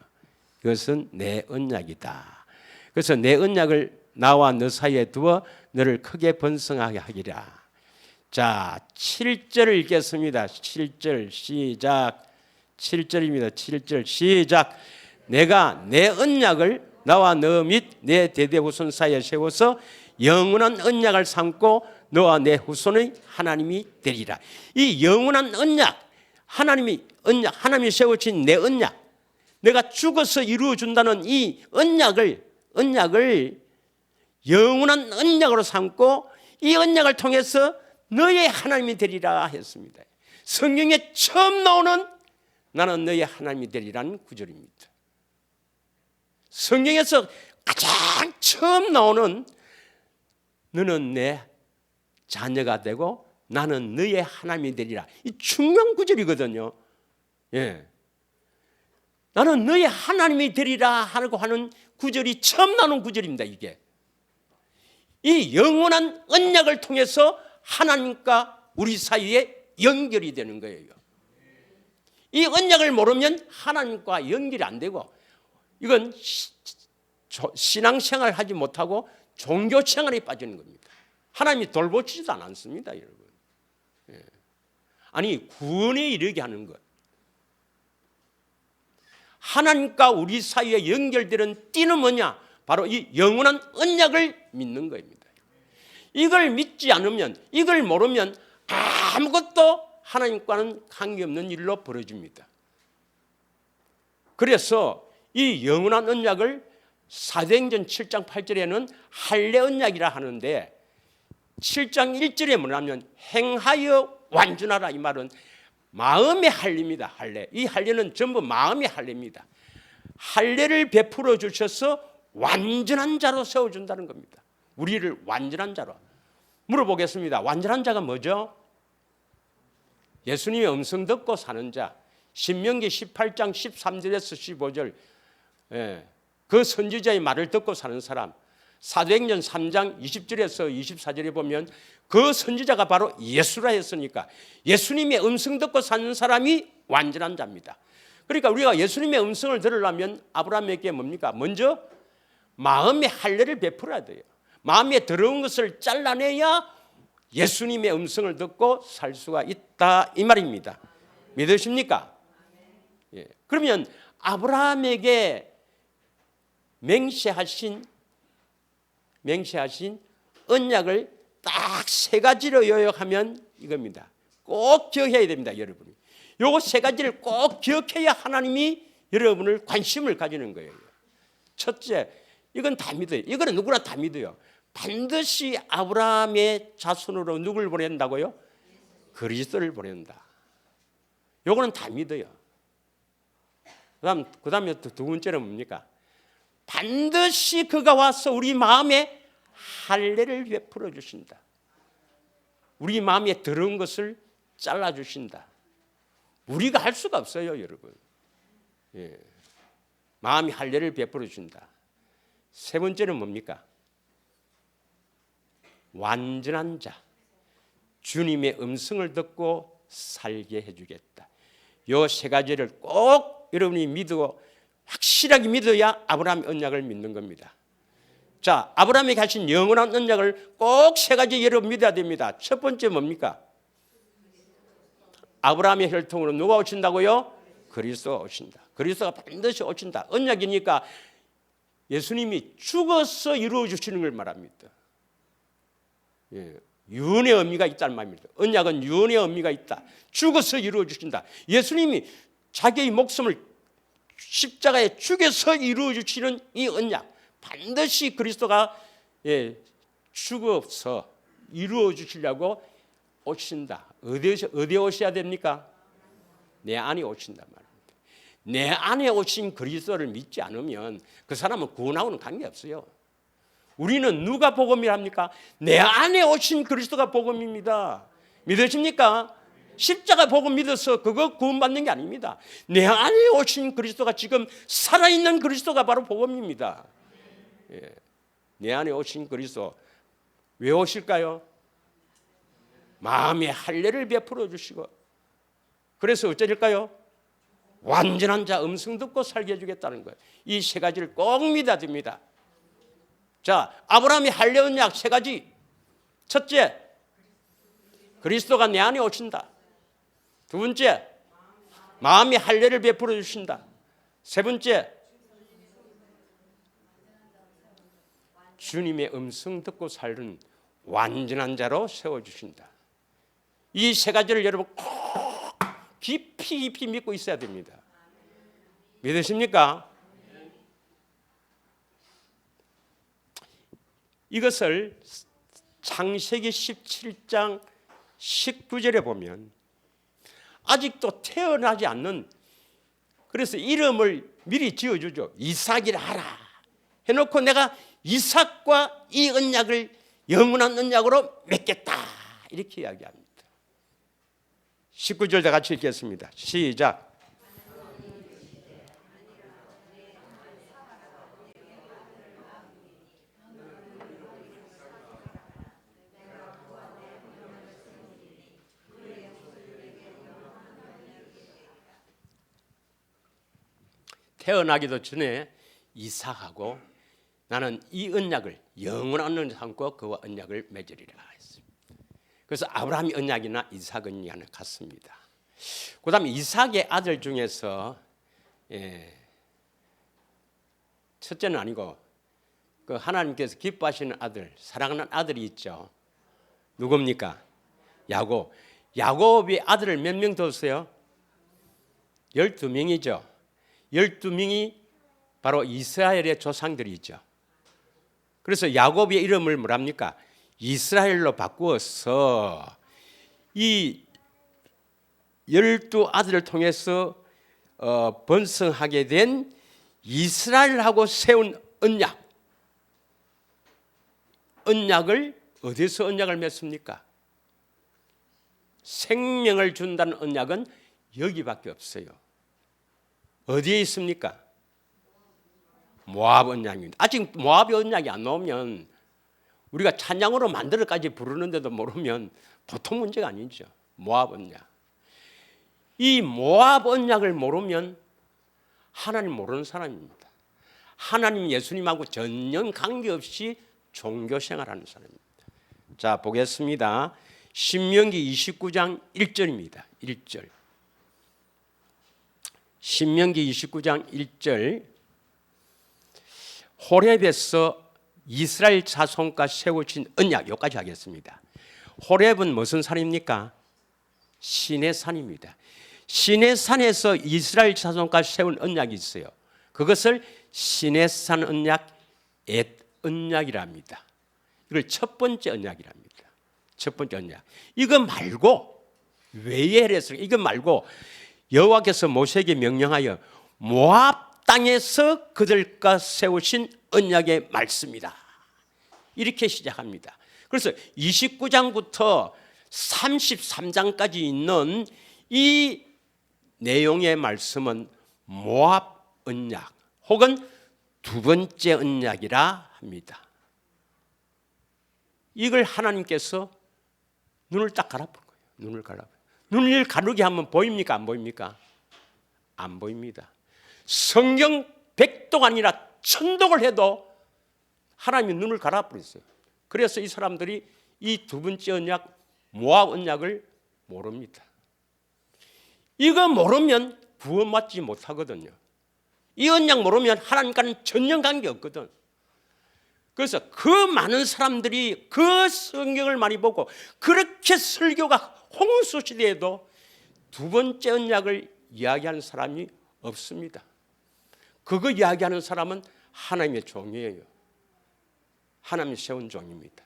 이것은 내 언약이다. 그래서 내 언약을 나와 너 사이에 두어 너를 크게 번성하게 하리라. 자, 7절을 읽겠습니다. 7절 시작. 7절입니다. 7절 시작. 내가 내 언약을 나와 너 및 내 대대 후손 사이에 세워서 영원한 언약을 삼고 너와 내 후손의 하나님이 되리라. 이 영원한 언약, 하나님이 세워진 내 언약, 내가 죽어서 이루어 준다는 이 언약을 영원한 언약으로 삼고 이 언약을 통해서 너의 하나님이 되리라 했습니다. 성경에 처음 나오는 나는 너의 하나님이 되리라는 구절입니다. 성경에서 가장 처음 나오는 너는 내 자녀가 되고 나는 너의 하나님이 되리라. 이 중요한 구절이거든요. 예. 나는 너의 하나님이 되리라 하고 하는 구절이 처음 나오는 구절입니다. 이게 이 영원한 언약을 통해서 하나님과 우리 사이에 연결이 되는 거예요. 이 언약을 모르면 하나님과 연결이 안 되고 이건 신앙생활을 하지 못하고 종교생활에 빠지는 겁니다. 하나님이 돌보지도 않습니다, 여러분. 예. 아니 구원에 이르게 하는 것. 하나님과 우리 사이에 연결되는 띠는 뭐냐? 바로 이 영원한 언약을 믿는 겁니다. 이걸 믿지 않으면, 이걸 모르면 아무것도 하나님과는 관계없는 일로 벌어집니다. 그래서 이 영원한 언약을 사도행전 7장 8절에는 할례 언약이라 하는데 7장 1절에 뭐냐면 행하여 완전하라, 이 말은 마음의 할례입니다. 할례. 이 할례는 전부 마음의 할례입니다. 할례를 베풀어 주셔서 완전한 자로 세워준다는 겁니다. 우리를 완전한 자로. 물어보겠습니다. 완전한 자가 뭐죠? 예수님의 음성 듣고 사는 자. 신명기 18장 13절에서 15절 그 선지자의 말을 듣고 사는 사람. 사도행전 3장 20절에서 24절에 보면 그 선지자가 바로 예수라 했으니까 예수님의 음성 듣고 사는 사람이 완전한 자입니다. 그러니까 우리가 예수님의 음성을 들으려면 아브라함에게 뭡니까? 먼저 마음의 할례를 베풀어야 돼요. 마음에 더러운 것을 잘라내야 예수님의 음성을 듣고 살 수가 있다, 이 말입니다. 믿으십니까? 예. 그러면 아브라함에게 맹세하신 언약을 딱 세 가지로 요약하면 이겁니다. 꼭 기억해야 됩니다, 여러분이. 요거 세 가지를 꼭 기억해야 하나님이 여러분을 관심을 가지는 거예요. 첫째, 이건 다 믿어요. 이거는 누구나 다 믿어요. 반드시 아브라함의 자손으로 누굴 보낸다고요? 그리스도를 보낸다. 요거는 다 믿어요. 그다음에 두 번째는 뭡니까? 반드시 그가 와서 우리 마음에 할례를 베풀어 주신다. 우리 마음에 더러운 것을 잘라 주신다. 우리가 할 수가 없어요, 여러분. 예. 마음이 할례를 베풀어 준다. 세 번째는 뭡니까? 완전한 자. 주님의 음성을 듣고 살게 해주겠다. 이 세 가지를 꼭 여러분이 믿고 확실하게 믿어야 아브라함 언약을 믿는 겁니다. 자, 아브라함에게 하신 영원한 언약을 꼭 세 가지 여러분 믿어야 됩니다. 첫 번째 뭡니까? 아브라함의 혈통으로 누가 오신다고요? 그리스도가 오신다. 그리스도가 반드시 오신다. 언약이니까 예수님이 죽어서 이루어 주시는 걸 말합니다. 예, 유언의 의미가 있다는 말입니다. 언약은 유언의 의미가 있다. 죽어서 이루어 주신다. 예수님이 자기의 목숨을 십자가에 죽여서 이루어 주시는 이 언약, 반드시 그리스도가 죽어서 이루어 주시려고 오신다. 어디에 오셔야 됩니까? 내 안에 오신단 말입니다. 내 안에 오신 그리스도를 믿지 않으면 그 사람은 구원하고는 관계없어요. 우리는 누가 복음이랍니까? 내 안에 오신 그리스도가 복음입니다. 믿으십니까? 십자가 복음 믿어서 그거 구원받는 게 아닙니다. 내 안에 오신 그리스도가 지금 살아있는 그리스도가 바로 복음입니다. 예. 내 안에 오신 그리스도 왜 오실까요? 마음의 할례를 베풀어 주시고, 그래서 어쩌릴까요? 완전한 자 음성 듣고 살게 해주겠다는 거예요. 이 세 가지를 꼭 믿어야 됩니다. 자, 아브라함이 할례 언약 세 가지. 첫째, 그리스도가 내 안에 오신다. 두 번째, 마음의 할례를 베풀어 주신다. 세 번째, 주님의 음성 듣고 살는 완전한 자로 세워주신다. 이 세 가지를 여러분 꼭 깊이 믿고 있어야 됩니다. 믿으십니까? 이것을 창세기 17장 19절에 보면 아직도 태어나지 않는, 그래서 이름을 미리 지어주죠. 이삭이라 하라 해놓고 내가 이삭과 이 언약을 영원한 언약으로 맺겠다 이렇게 이야기합니다. 19절 다 같이 읽겠습니다. 시작. 태어나기도 전에 이삭하고 나는 이 언약을 영원한 언약을 삼고 그와 언약을 맺으리라 했습니다. 그래서 아브라함의 언약이나 이삭 언약은 같습니다. 그 다음에 이삭의 아들 중에서 첫째는 아니고 그 하나님께서 기뻐하시는 아들, 사랑하는 아들이 있죠. 누굽니까? 야곱. 야곱이 아들을 몇 명 뒀어요? 12명이죠. 12명이 바로 이스라엘의 조상들이죠. 그래서 야곱의 이름을 뭐랍니까? 이스라엘로 바꾸어서 이 12아들을 통해서 번성하게 된 이스라엘하고 세운 언약을 어디서 언약을 맺습니까? 생명을 준다는 언약은 여기밖에 없어요. 어디에 있습니까? 모압 언약입니다. 아직 모압의 언약이 안 나오면 우리가 찬양으로 만들어까지 부르는데도 모르면 보통 문제가 아니죠. 모압 언약. 이 모압 언약을 모르면 하나님 모르는 사람입니다. 하나님 예수님하고 전혀 관계없이 종교 생활하는 사람입니다. 자, 보겠습니다. 신명기 29장 1절입니다. 1절. 신명기 29장 1절. 호렙에서 이스라엘 자손과 세우신 언약, 여기까지 하겠습니다. 호렙은 무슨 산입니까? 시내 산입니다. 시내 산에서 이스라엘 자손과 세운 언약이 있어요. 그것을 시내산 언약, 엣 언약이랍니다. 이걸 첫 번째 언약이랍니다. 첫 번째 언약. 이거 말고 왜 해서 이거 말고 여호와께서 모세에게 명령하여 모압 땅에서 그들과 세우신 언약의 말씀이다. 이렇게 시작합니다. 그래서 29장부터 33장까지 있는 이 내용의 말씀은 모압 언약 혹은 두 번째 언약이라 합니다. 이걸 하나님께서 눈을 딱 갈아본 거예요. 눈을 갈아본. 눈을 가르게 하면 보입니까? 안 보입니까? 안 보입니다. 성경 100독 아니라 1000독을 해도 하나님이 눈을 갈아버렸어요. 그래서 이 사람들이 이 두 번째 언약, 모압 언약을 모릅니다. 이거 모르면 구원받지 못하거든요. 이 언약 모르면 하나님과는 전혀 관계없거든. 그래서 그 많은 사람들이 그 성경을 많이 보고 그렇게 설교가 홍수시대에도 두 번째 언약을 이야기하는 사람이 없습니다. 그거 이야기하는 사람은 하나님의 종이에요. 하나님이 세운 종입니다.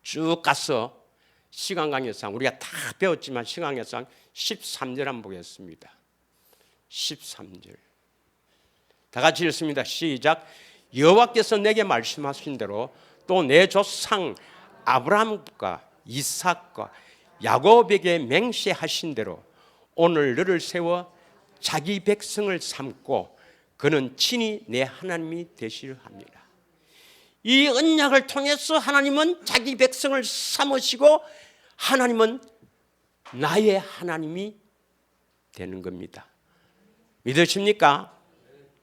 쭉 가서 시간강해상 우리가 다 배웠지만 시간강해상 13절 한번 보겠습니다. 13절 다 같이 읽습니다. 시작. 여호와께서 내게 말씀하신 대로 또 내 조상 아브라함과 이삭과 야곱에게 맹세하신 대로 오늘 너를 세워 자기 백성을 삼고 그는 친히 내 하나님이 되시려 합니다. 이 언약을 통해서 하나님은 자기 백성을 삼으시고 하나님은 나의 하나님이 되는 겁니다. 믿으십니까?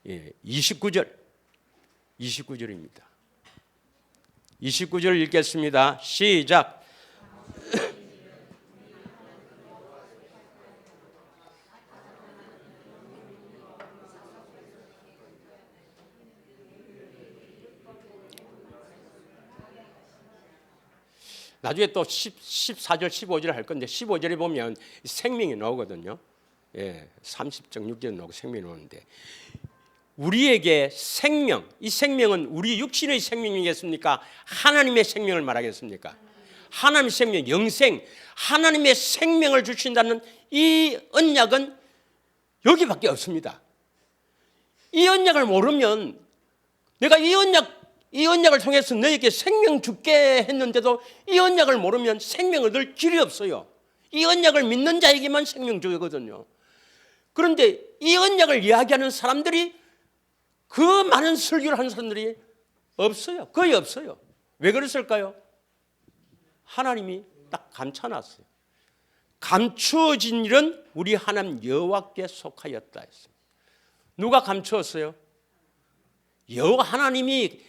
예, 29절입니다. 29절 읽겠습니다. 시작. 나중에 또 14절, 15절 할 건데 15절에 보면 생명이 나오거든요. 예, 30.6절 나오고 생명이 나오는데 우리에게 생명, 이 생명은 우리 육신의 생명이겠습니까? 하나님의 생명을 말하겠습니까? 하나님의 생명, 영생, 하나님의 생명을 주신다는 이 언약은 여기밖에 없습니다. 이 언약을 모르면 내가 이 언약을 통해서 너에게 생명 주게 했는데도 이 언약을 모르면 생명을 얻을 길이 없어요. 이 언약을 믿는 자에게만 생명 주거든요. 그런데 이 언약을 이야기하는 사람들이 그 많은 설교를 하는 사람들이 없어요. 거의 없어요. 왜 그랬을까요? 하나님이 딱 감춰놨어요. 감추어진 일은 우리 하나님 여호와께 속하였다 했어요. 누가 감추었어요? 여호와 하나님이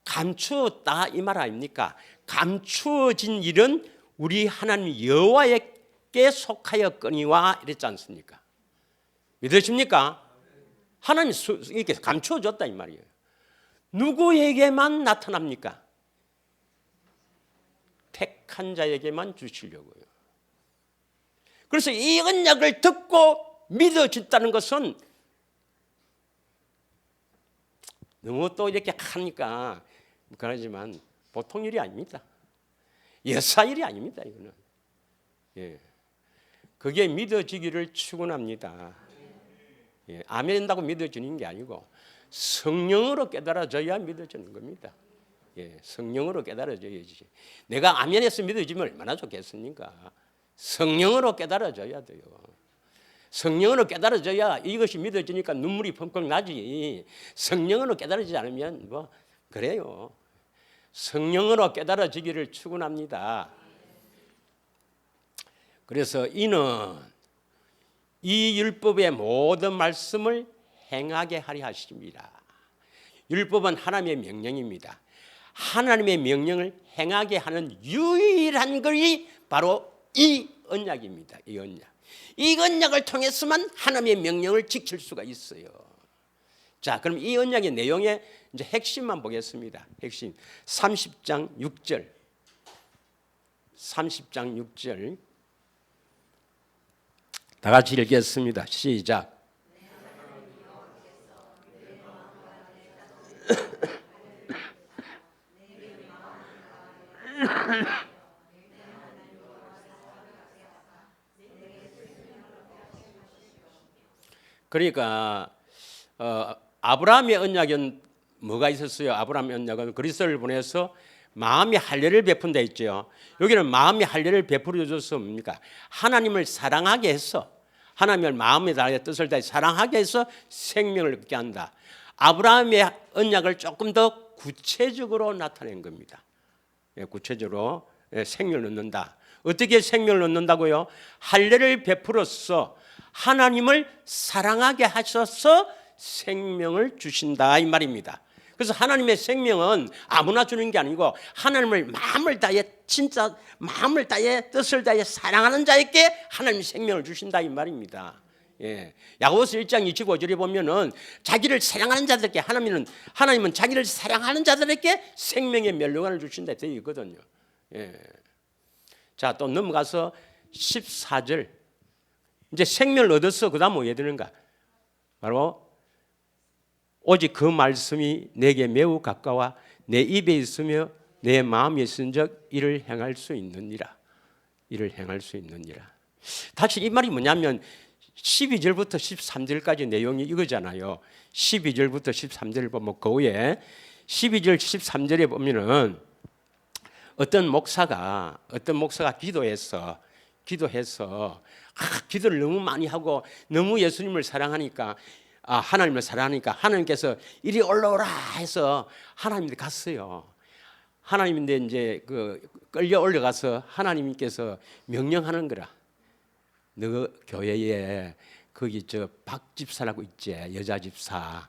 감추었다 이 말 아닙니까? 감추어진 일은 우리 하나님 여호와께 속하였거니와 이랬지 않습니까? 믿으십니까? 하나님이 이렇게 감추어줬다 이 말이에요. 누구에게만 나타납니까? 택한 자에게만 주시려고요. 그래서 이 언약을 듣고 믿어진다는 것은 너무 또 이렇게 하니까 그러지만 보통 일이 아닙니다. 여사 일이 아닙니다. 이거는. 예. 그게 믿어지기를 축원합니다. 예. 아멘 한다고 믿어지는 게 아니고 성령으로 깨달아져야 믿어지는 겁니다. 예. 성령으로 깨달아져야지. 내가 아멘해서 믿어지면 얼마나 좋겠습니까? 성령으로 깨달아져야 돼요. 성령으로 깨달아져야 이것이 믿어지니까 눈물이 펑펑 나지. 성령으로 깨달아지지 않으면 뭐 그래요. 성령으로 깨달아지기를 축원합니다. 그래서 이는 이 율법의 모든 말씀을 행하게 하려 하십니다. 율법은 하나님의 명령입니다. 하나님의 명령을 행하게 하는 유일한 것이 바로 이 언약입니다. 이 언약. 이 언약을 통해서만 하나님의 명령을 지킬 수가 있어요. 자, 그럼 이 언약의 내용의 이제 핵심만 보겠습니다. 핵심 30장 6절. 30장 6절. 다 같이 읽겠습니다. 시작. 그러니까 아브라함의 언약은 뭐가 있었어요? 아브라함의 언약은 그리스도를 보내서 마음의 할례를 베푼다 했죠. 여기는 마음의 할례를 베풀어 줘서 뭡니까? 하나님을 사랑하게 해서 하나님을 마음에 다해 뜻을 다해 사랑하게 해서 생명을 얻게 한다. 아브라함의 언약을 조금 더 구체적으로 나타낸 겁니다. 구체적으로 생명을 얻는다. 어떻게 생명을 얻는다고요? 할례를 베풀어서 하나님을 사랑하게 하셔서 생명을 주신다 이 말입니다. 그래서 하나님의 생명은 아무나 주는 게 아니고 하나님을 마음을 다해 진짜 마음을 다해 뜻을 다해 사랑하는 자에게 하나님이 생명을 주신다 이 말입니다. 예. 야고보서 1장 25절에 보면은 자기를 사랑하는 자들에게 하나님은 자기를 사랑하는 자들에게 생명의 멸류관을 주신다 되어 있거든요. 예. 자, 또 넘어가서 14절. 이제 생명을 얻어서 그다음 뭐 해야 되는가? 바로 오직 그 말씀이 내게 매우 가까워 내 입에 있으며 내 마음에 있은즉 이를 행할 수 있느니라. 이를 행할 수 있느니라. 다시 이 말이 뭐냐면 12절부터 13절까지 내용이 이거잖아요. 12절부터 13절을 보면 그 후에 12절 13절에 보면은 어떤 목사가 기도해서 기도를 너무 많이 하고 너무 예수님을 사랑하니까 하나님을 사랑하니까 하나님께서 이리 올라오라 해서 하나님한테 갔어요. 하나님인데 이제 끌려 올라가서 하나님께서 명령하는 거라. 너 교회에 거기 박 집사라고 있지, 여자 집사.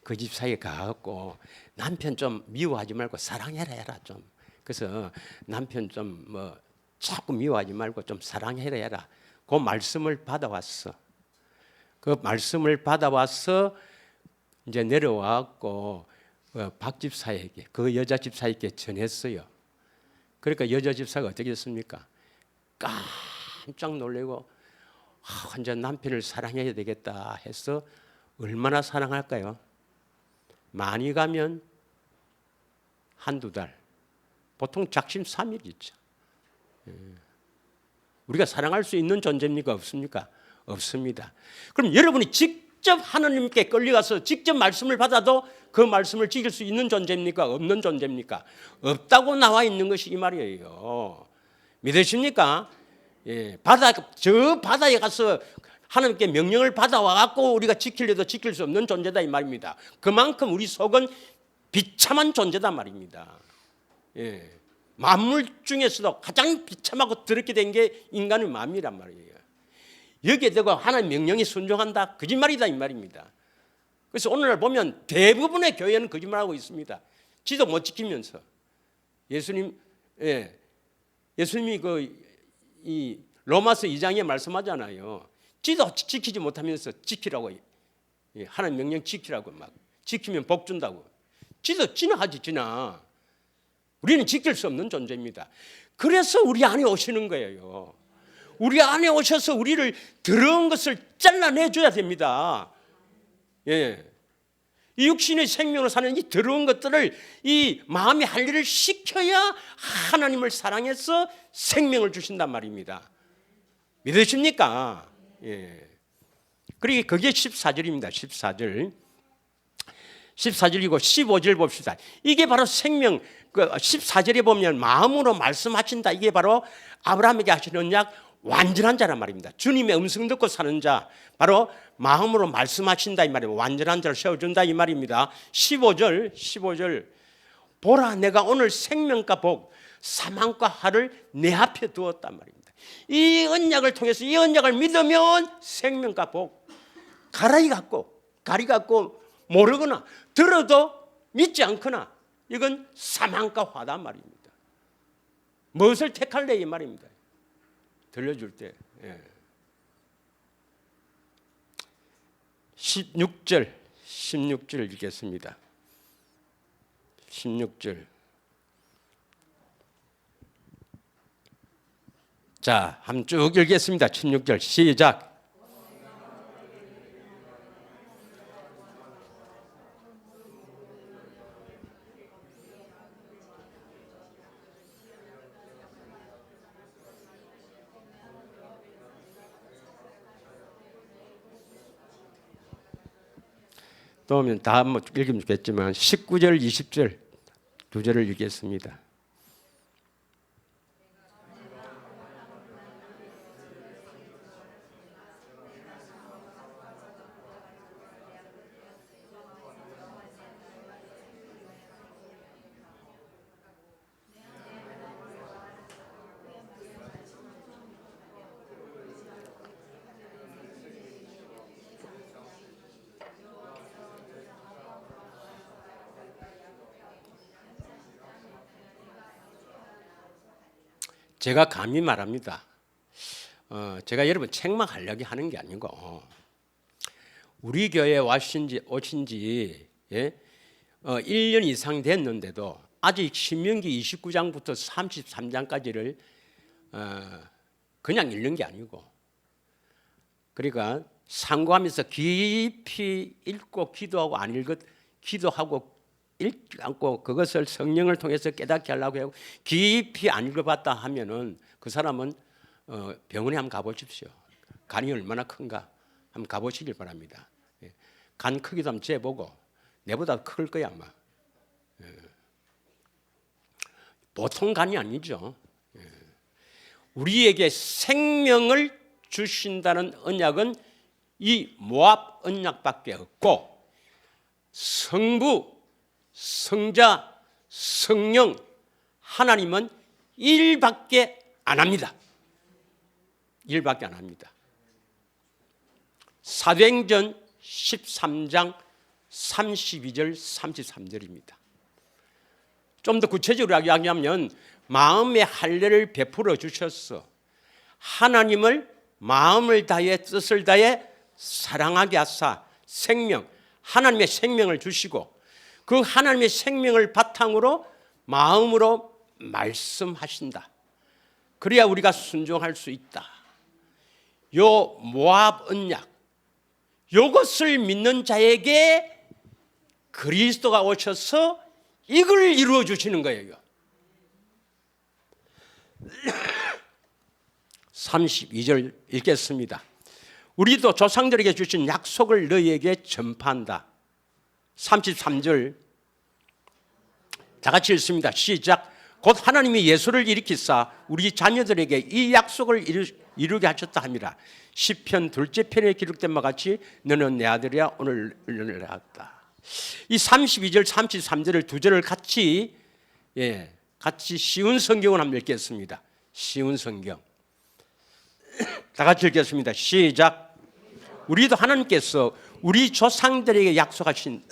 그 집사에 가갖고 남편 좀 미워하지 말고 사랑해라 좀. 그래서 남편 좀 자꾸 미워하지 말고 좀 사랑해라. 그 말씀을 받아왔어. 그 말씀을 받아와서 이제 내려와갖고 박 집사에게 그 여자 집사에게 전했어요. 그러니까 여자 집사가 어떻게 했습니까? 깜짝 놀래고 완전 남편을 사랑해야 되겠다 해서 얼마나 사랑할까요? 많이 가면 한두 달, 보통 작심 3일 있죠. 우리가 사랑할 수 있는 존재입니까? 없습니까? 없습니다. 그럼 여러분이 직접 하나님께 끌려가서 직접 말씀을 받아도 그 말씀을 지킬 수 있는 존재입니까? 없는 존재입니까? 없다고 나와 있는 것이 이 말이에요. 믿으십니까? 예, 저 바다에 가서 하나님께 명령을 받아와 갖고 우리가 지키려도 지킬 수 없는 존재다 이 말입니다. 그만큼 우리 속은 비참한 존재다 말입니다. 예, 만물 중에서도 가장 비참하고 더럽게 된 게 인간의 마음이란 말이에요. 여기에 대고 하나님 명령에 순종한다? 거짓말이다 이 말입니다. 그래서 오늘날 보면 대부분의 교회는 거짓말하고 있습니다. 지도 못 지키면서 예수님이 이 로마서 2장에 말씀하잖아요. 지도 지키지 못하면서 지키라고 하나님 명령 지키라고 막 지키면 복 준다고. 지는 하지 지나. 우리는 지킬 수 없는 존재입니다. 그래서 우리 안에 오시는 거예요. 우리 안에 오셔서 우리를 더러운 것을 잘라내줘야 됩니다. 예. 이 육신의 생명으로 사는 이 더러운 것들을 이 마음의 할례를 시켜야 하나님을 사랑해서 생명을 주신단 말입니다. 믿으십니까? 예. 그리고 그게 14절입니다. 14절. 14절이고 15절 봅시다. 이게 바로 생명, 14절에 보면 마음으로 말씀하신다. 이게 바로 아브라함에게 하시는 언약 완전한 자란 말입니다. 주님의 음성 듣고 사는 자, 바로 마음으로 말씀하신다 이 말입니다. 완전한 자를 세워준다 이 말입니다. 15절 보라 내가 오늘 생명과 복 사망과 화를 내 앞에 두었단 말입니다. 이 언약을 통해서 이 언약을 믿으면 생명과 복 가리 갖고 모르거나 들어도 믿지 않거나 이건 사망과 화단 말입니다. 무엇을 택할래 이 말입니다. 들려줄 때 16절 읽겠습니다. 16절. 자, 한번 쭉 읽겠습니다. 16절 시작. 또 오면 다 한번 읽으면 좋겠지만 19절 20절 두 절을 읽겠습니다. 제가 감히 말합니다. 제가 여러분 책망하려고 하는 게 아니고 우리 교회에 오신 지 1년 이상 됐는데도 아직 신명기 29장부터 33장까지를 그냥 읽는 게 아니고 그러니까 상고하면서 깊이 읽고 기도하고 안 기도하고 읽지 않고 그것을 성령을 통해서 깨닫게 하려고 하고 깊이 안 읽어봤다 하면은 그 사람은 병원에 한번 가보십시오. 간이 얼마나 큰가 한번 가보시길 바랍니다. 간 크기도 한번 재보고 내보다 클 거야 아마. 보통 간이 아니죠. 우리에게 생명을 주신다는 언약은 이 모압 언약밖에 없고 성부 성자, 성령, 하나님은 일밖에 안 합니다. 일밖에 안 합니다. 사도행전 13장 32절 33절입니다. 좀 더 구체적으로 이야기하면 마음의 할례를 베풀어 주셔서 하나님을 마음을 다해 뜻을 다해 사랑하게 하사 생명, 하나님의 생명을 주시고 그 하나님의 생명을 바탕으로 마음으로 말씀하신다. 그래야 우리가 순종할 수 있다. 요 모압 언약, 이것을 믿는 자에게 그리스도가 오셔서 이걸 이루어 주시는 거예요. 32절 읽겠습니다. 우리도 조상들에게 주신 약속을 너희에게 전파한다. 33절 다 같이 읽습니다. 시작. 곧 하나님이 예수를 일으키사 우리 자녀들에게 이 약속을 이루게 하셨다 함이라. 시편 둘째 편에 기록된 바 같이 너는 내 아들이야 오늘 은혜를 낳았다. 이 32절 33절을 두 절을 같이 쉬운 성경을 한번 읽겠습니다. 쉬운 성경 다 같이 읽겠습니다. 시작. 우리도 하나님께서 우리 조상들에게 약속하신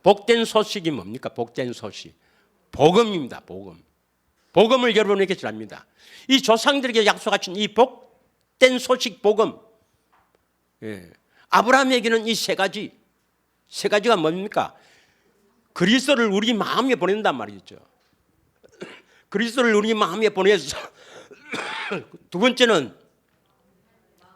복된 소식이 뭡니까? 복된 소식 복음입니다. 복음을 여러분에게 전합니다. 이 조상들에게 약속하신 이 복된 소식 복음 예. 아브라함에게는 이 세 가지가 뭡니까? 그리스도를 우리 마음에 보낸단 말이죠. 그리스도를 우리 마음에 보내서 두 번째는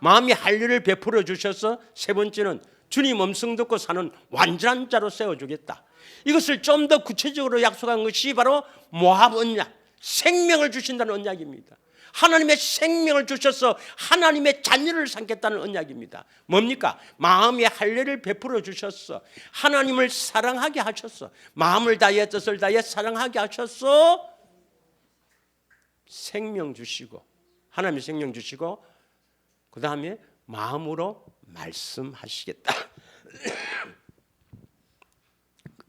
마음이 할례를 베풀어 주셔서 세 번째는 주님 음성 듣고 사는 완전한 자로 세워주겠다. 이것을 좀 더 구체적으로 약속한 것이 바로 모압 언약, 생명을 주신다는 언약입니다. 하나님의 생명을 주셔서 하나님의 자녀를 삼겠다는 언약입니다. 뭡니까? 마음의 할례를 베풀어 주셨어. 하나님을 사랑하게 하셨어. 마음을 다해 뜻을 다해 사랑하게 하셨어. 생명 주시고, 하나님의 생명 주시고, 그 다음에 마음으로 말씀하시겠다.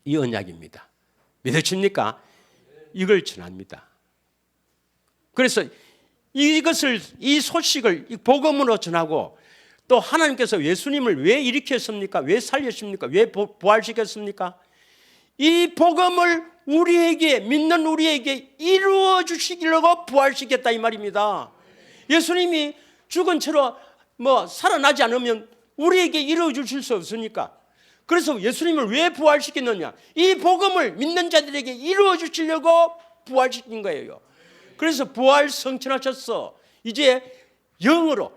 이 언약입니다. 믿으십니까? 이걸 전합니다. 그래서 이것을, 이 소식을 이 복음으로 전하고, 또 하나님께서 예수님을 왜 일으켰습니까? 왜 살렸습니까? 왜 부활시켰습니까? 이 복음을 우리에게, 믿는 우리에게 이루어 주시려고 부활시켰다 이 말입니다. 예수님이 죽은 채로 살아나지 않으면 우리에게 이루어 주실 수 없으니까. 그래서 예수님을 왜 부활시켰느냐? 이 복음을 믿는 자들에게 이루어 주시려고 부활시킨 거예요. 그래서 부활 성천하셨어. 이제 영으로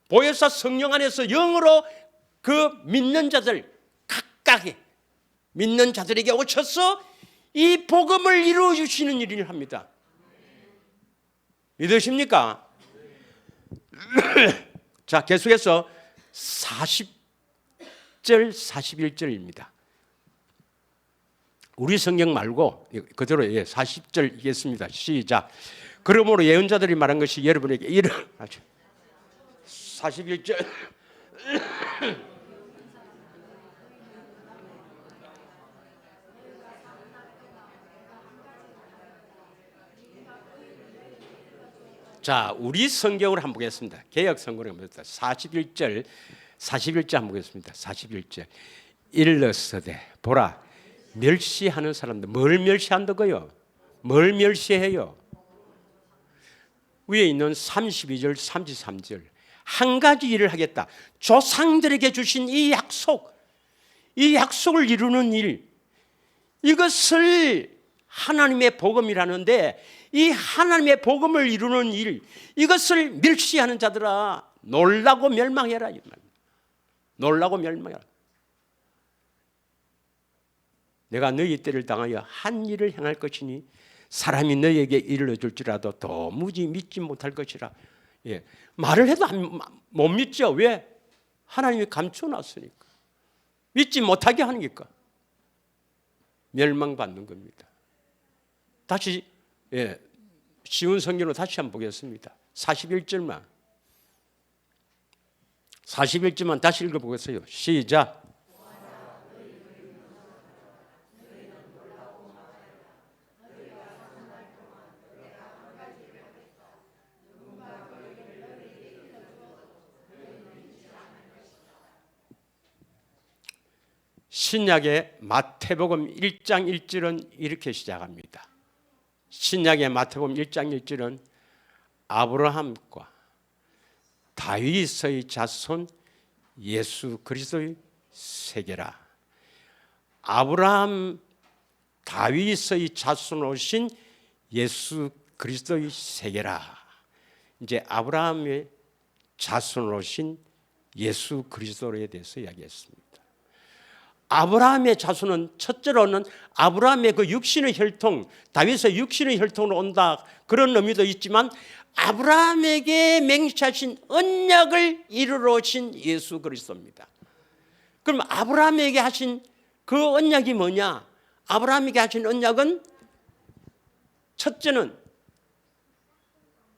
보혜사 성령 안에서 영으로 그 믿는 자들 각각의 믿는 자들에게 오셔서 이 복음을 이루어 주시는 일을 합니다. 믿으십니까? 자, 계속해서 40절 41절입니다. 우리 성경 말고 그대로 40절 읽겠습니다. 시작. 그러므로 예언자들이 말한 것이 여러분에게 일어나죠. 41절. 자, 우리 성경을 한번 보겠습니다. 개역 성경을 한번 보겠습니다. 41절 한번 보겠습니다. 41절. 일러서되 보라, 멸시하는 사람들. 뭘 멸시한다고요? 뭘 멸시해요? 위에 있는 32절 33절. 한 가지 일을 하겠다. 조상들에게 주신 이 약속을 이루는 일, 이것을 하나님의 복음이라는데, 이 하나님의 복음을 이루는 일, 이것을 멸시하는 자들아 놀라고 멸망해라. 놀라고 멸망해라. 내가 너희 때를 당하여 한 일을 행할 것이니 사람이 너희에게 일러줄지라도 도무지 믿지 못할 것이라. 예. 말을 해도 못 믿죠. 왜? 하나님이 감춰놨으니까. 믿지 못하게 하니까. 멸망받는 겁니다. 다시 쉬운 성경으로 다시 한번 보겠습니다. 41절만 다시 읽어보겠어요. 시작. 신약의 마태복음 1장 1절은 이렇게 시작합니다. 신약의 마태복음 1장 1절은 아브라함과 다윗의 자손 예수 그리스도의 세계라. 아브라함 다윗의 자손으로 오신 예수 그리스도의 세계라. 이제 아브라함의 자손으로 오신 예수 그리스도에 대해서 이야기했습니다. 아브라함의 자손은 첫째로는 아브라함의 그 육신의 혈통, 다윗의 육신의 혈통으로 온다, 그런 의미도 있지만 아브라함에게 맹세하신 언약을 이루러 오신 예수 그리스도입니다. 그럼 아브라함에게 하신 그 언약이 뭐냐? 아브라함에게 하신 언약은 첫째는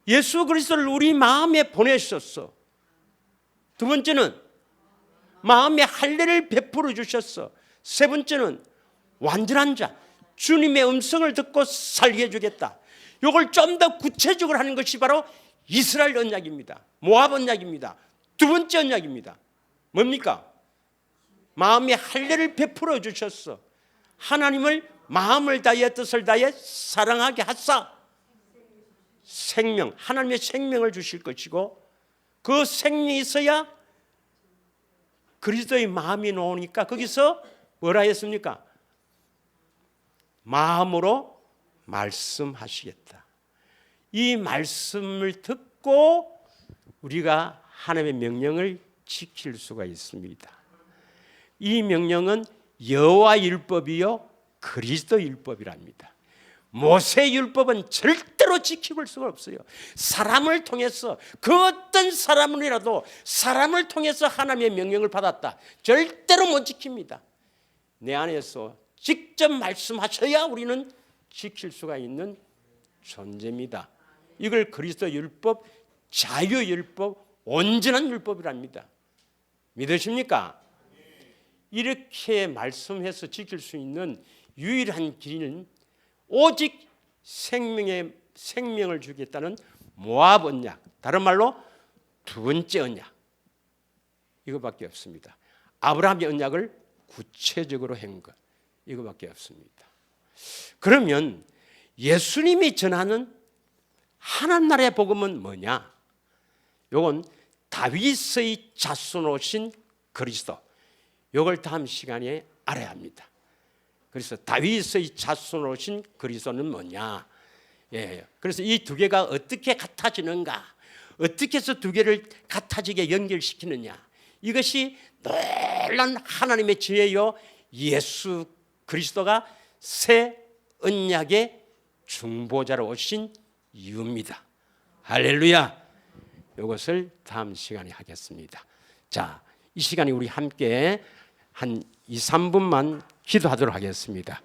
예수 그리스도를 우리 마음에 보내셨어. 두 번째는 마음의 할례를 베풀어 주셨어. 세 번째는 완전한 자, 주님의 음성을 듣고 살게 해주겠다. 이걸 좀 더 구체적으로 하는 것이 바로 이스라엘 언약입니다. 모압 언약입니다. 두 번째 언약입니다. 뭡니까? 마음의 할례를 베풀어 주셨어. 하나님을 마음을 다해 뜻을 다해 사랑하게 하사 생명, 하나님의 생명을 주실 것이고, 그 생명이 있어야 그리스도의 마음이 나오니까 거기서 뭐라 했습니까? 마음으로 말씀하시겠다. 이 말씀을 듣고 우리가 하나님의 명령을 지킬 수가 있습니다. 이 명령은 여호와 율법이요 그리스도 율법이랍니다. 모세 율법은 절대로 지킬 수가 없어요. 사람을 통해서 그 어떤 사람이라도 사람을 통해서 하나님의 명령을 받았다. 절대로 못 지킵니다. 내 안에서 직접 말씀하셔야 우리는 지킬 수가 있는 존재입니다. 이걸 그리스도 율법, 자유 율법, 온전한 율법이랍니다. 믿으십니까? 이렇게 말씀해서 지킬 수 있는 유일한 길은 오직 생명을 주겠다는 모압 언약, 다른 말로 두 번째 언약, 이거밖에 없습니다. 아브라함의 언약을 구체적으로 한 것, 이거밖에 없습니다. 그러면 예수님이 전하는 하나님 나라의 복음은 뭐냐? 이건 다윗의 자손으로 오신 그리스도, 이걸 다음 시간에 알아야 합니다. 그래서 다윗의 자손으로 오신 그리스도는 뭐냐? 예, 그래서 이 두 개가 어떻게 같아지는가? 어떻게 해서 두 개를 같아지게 연결시키느냐? 이것이 놀라운 하나님의 지혜요, 예수 그리스도가 새 언약의 중보자로 오신 이유입니다. 할렐루야. 이것을 다음 시간에 하겠습니다. 자, 이 시간에 우리 함께 한 2, 3분만 기도하도록 하겠습니다.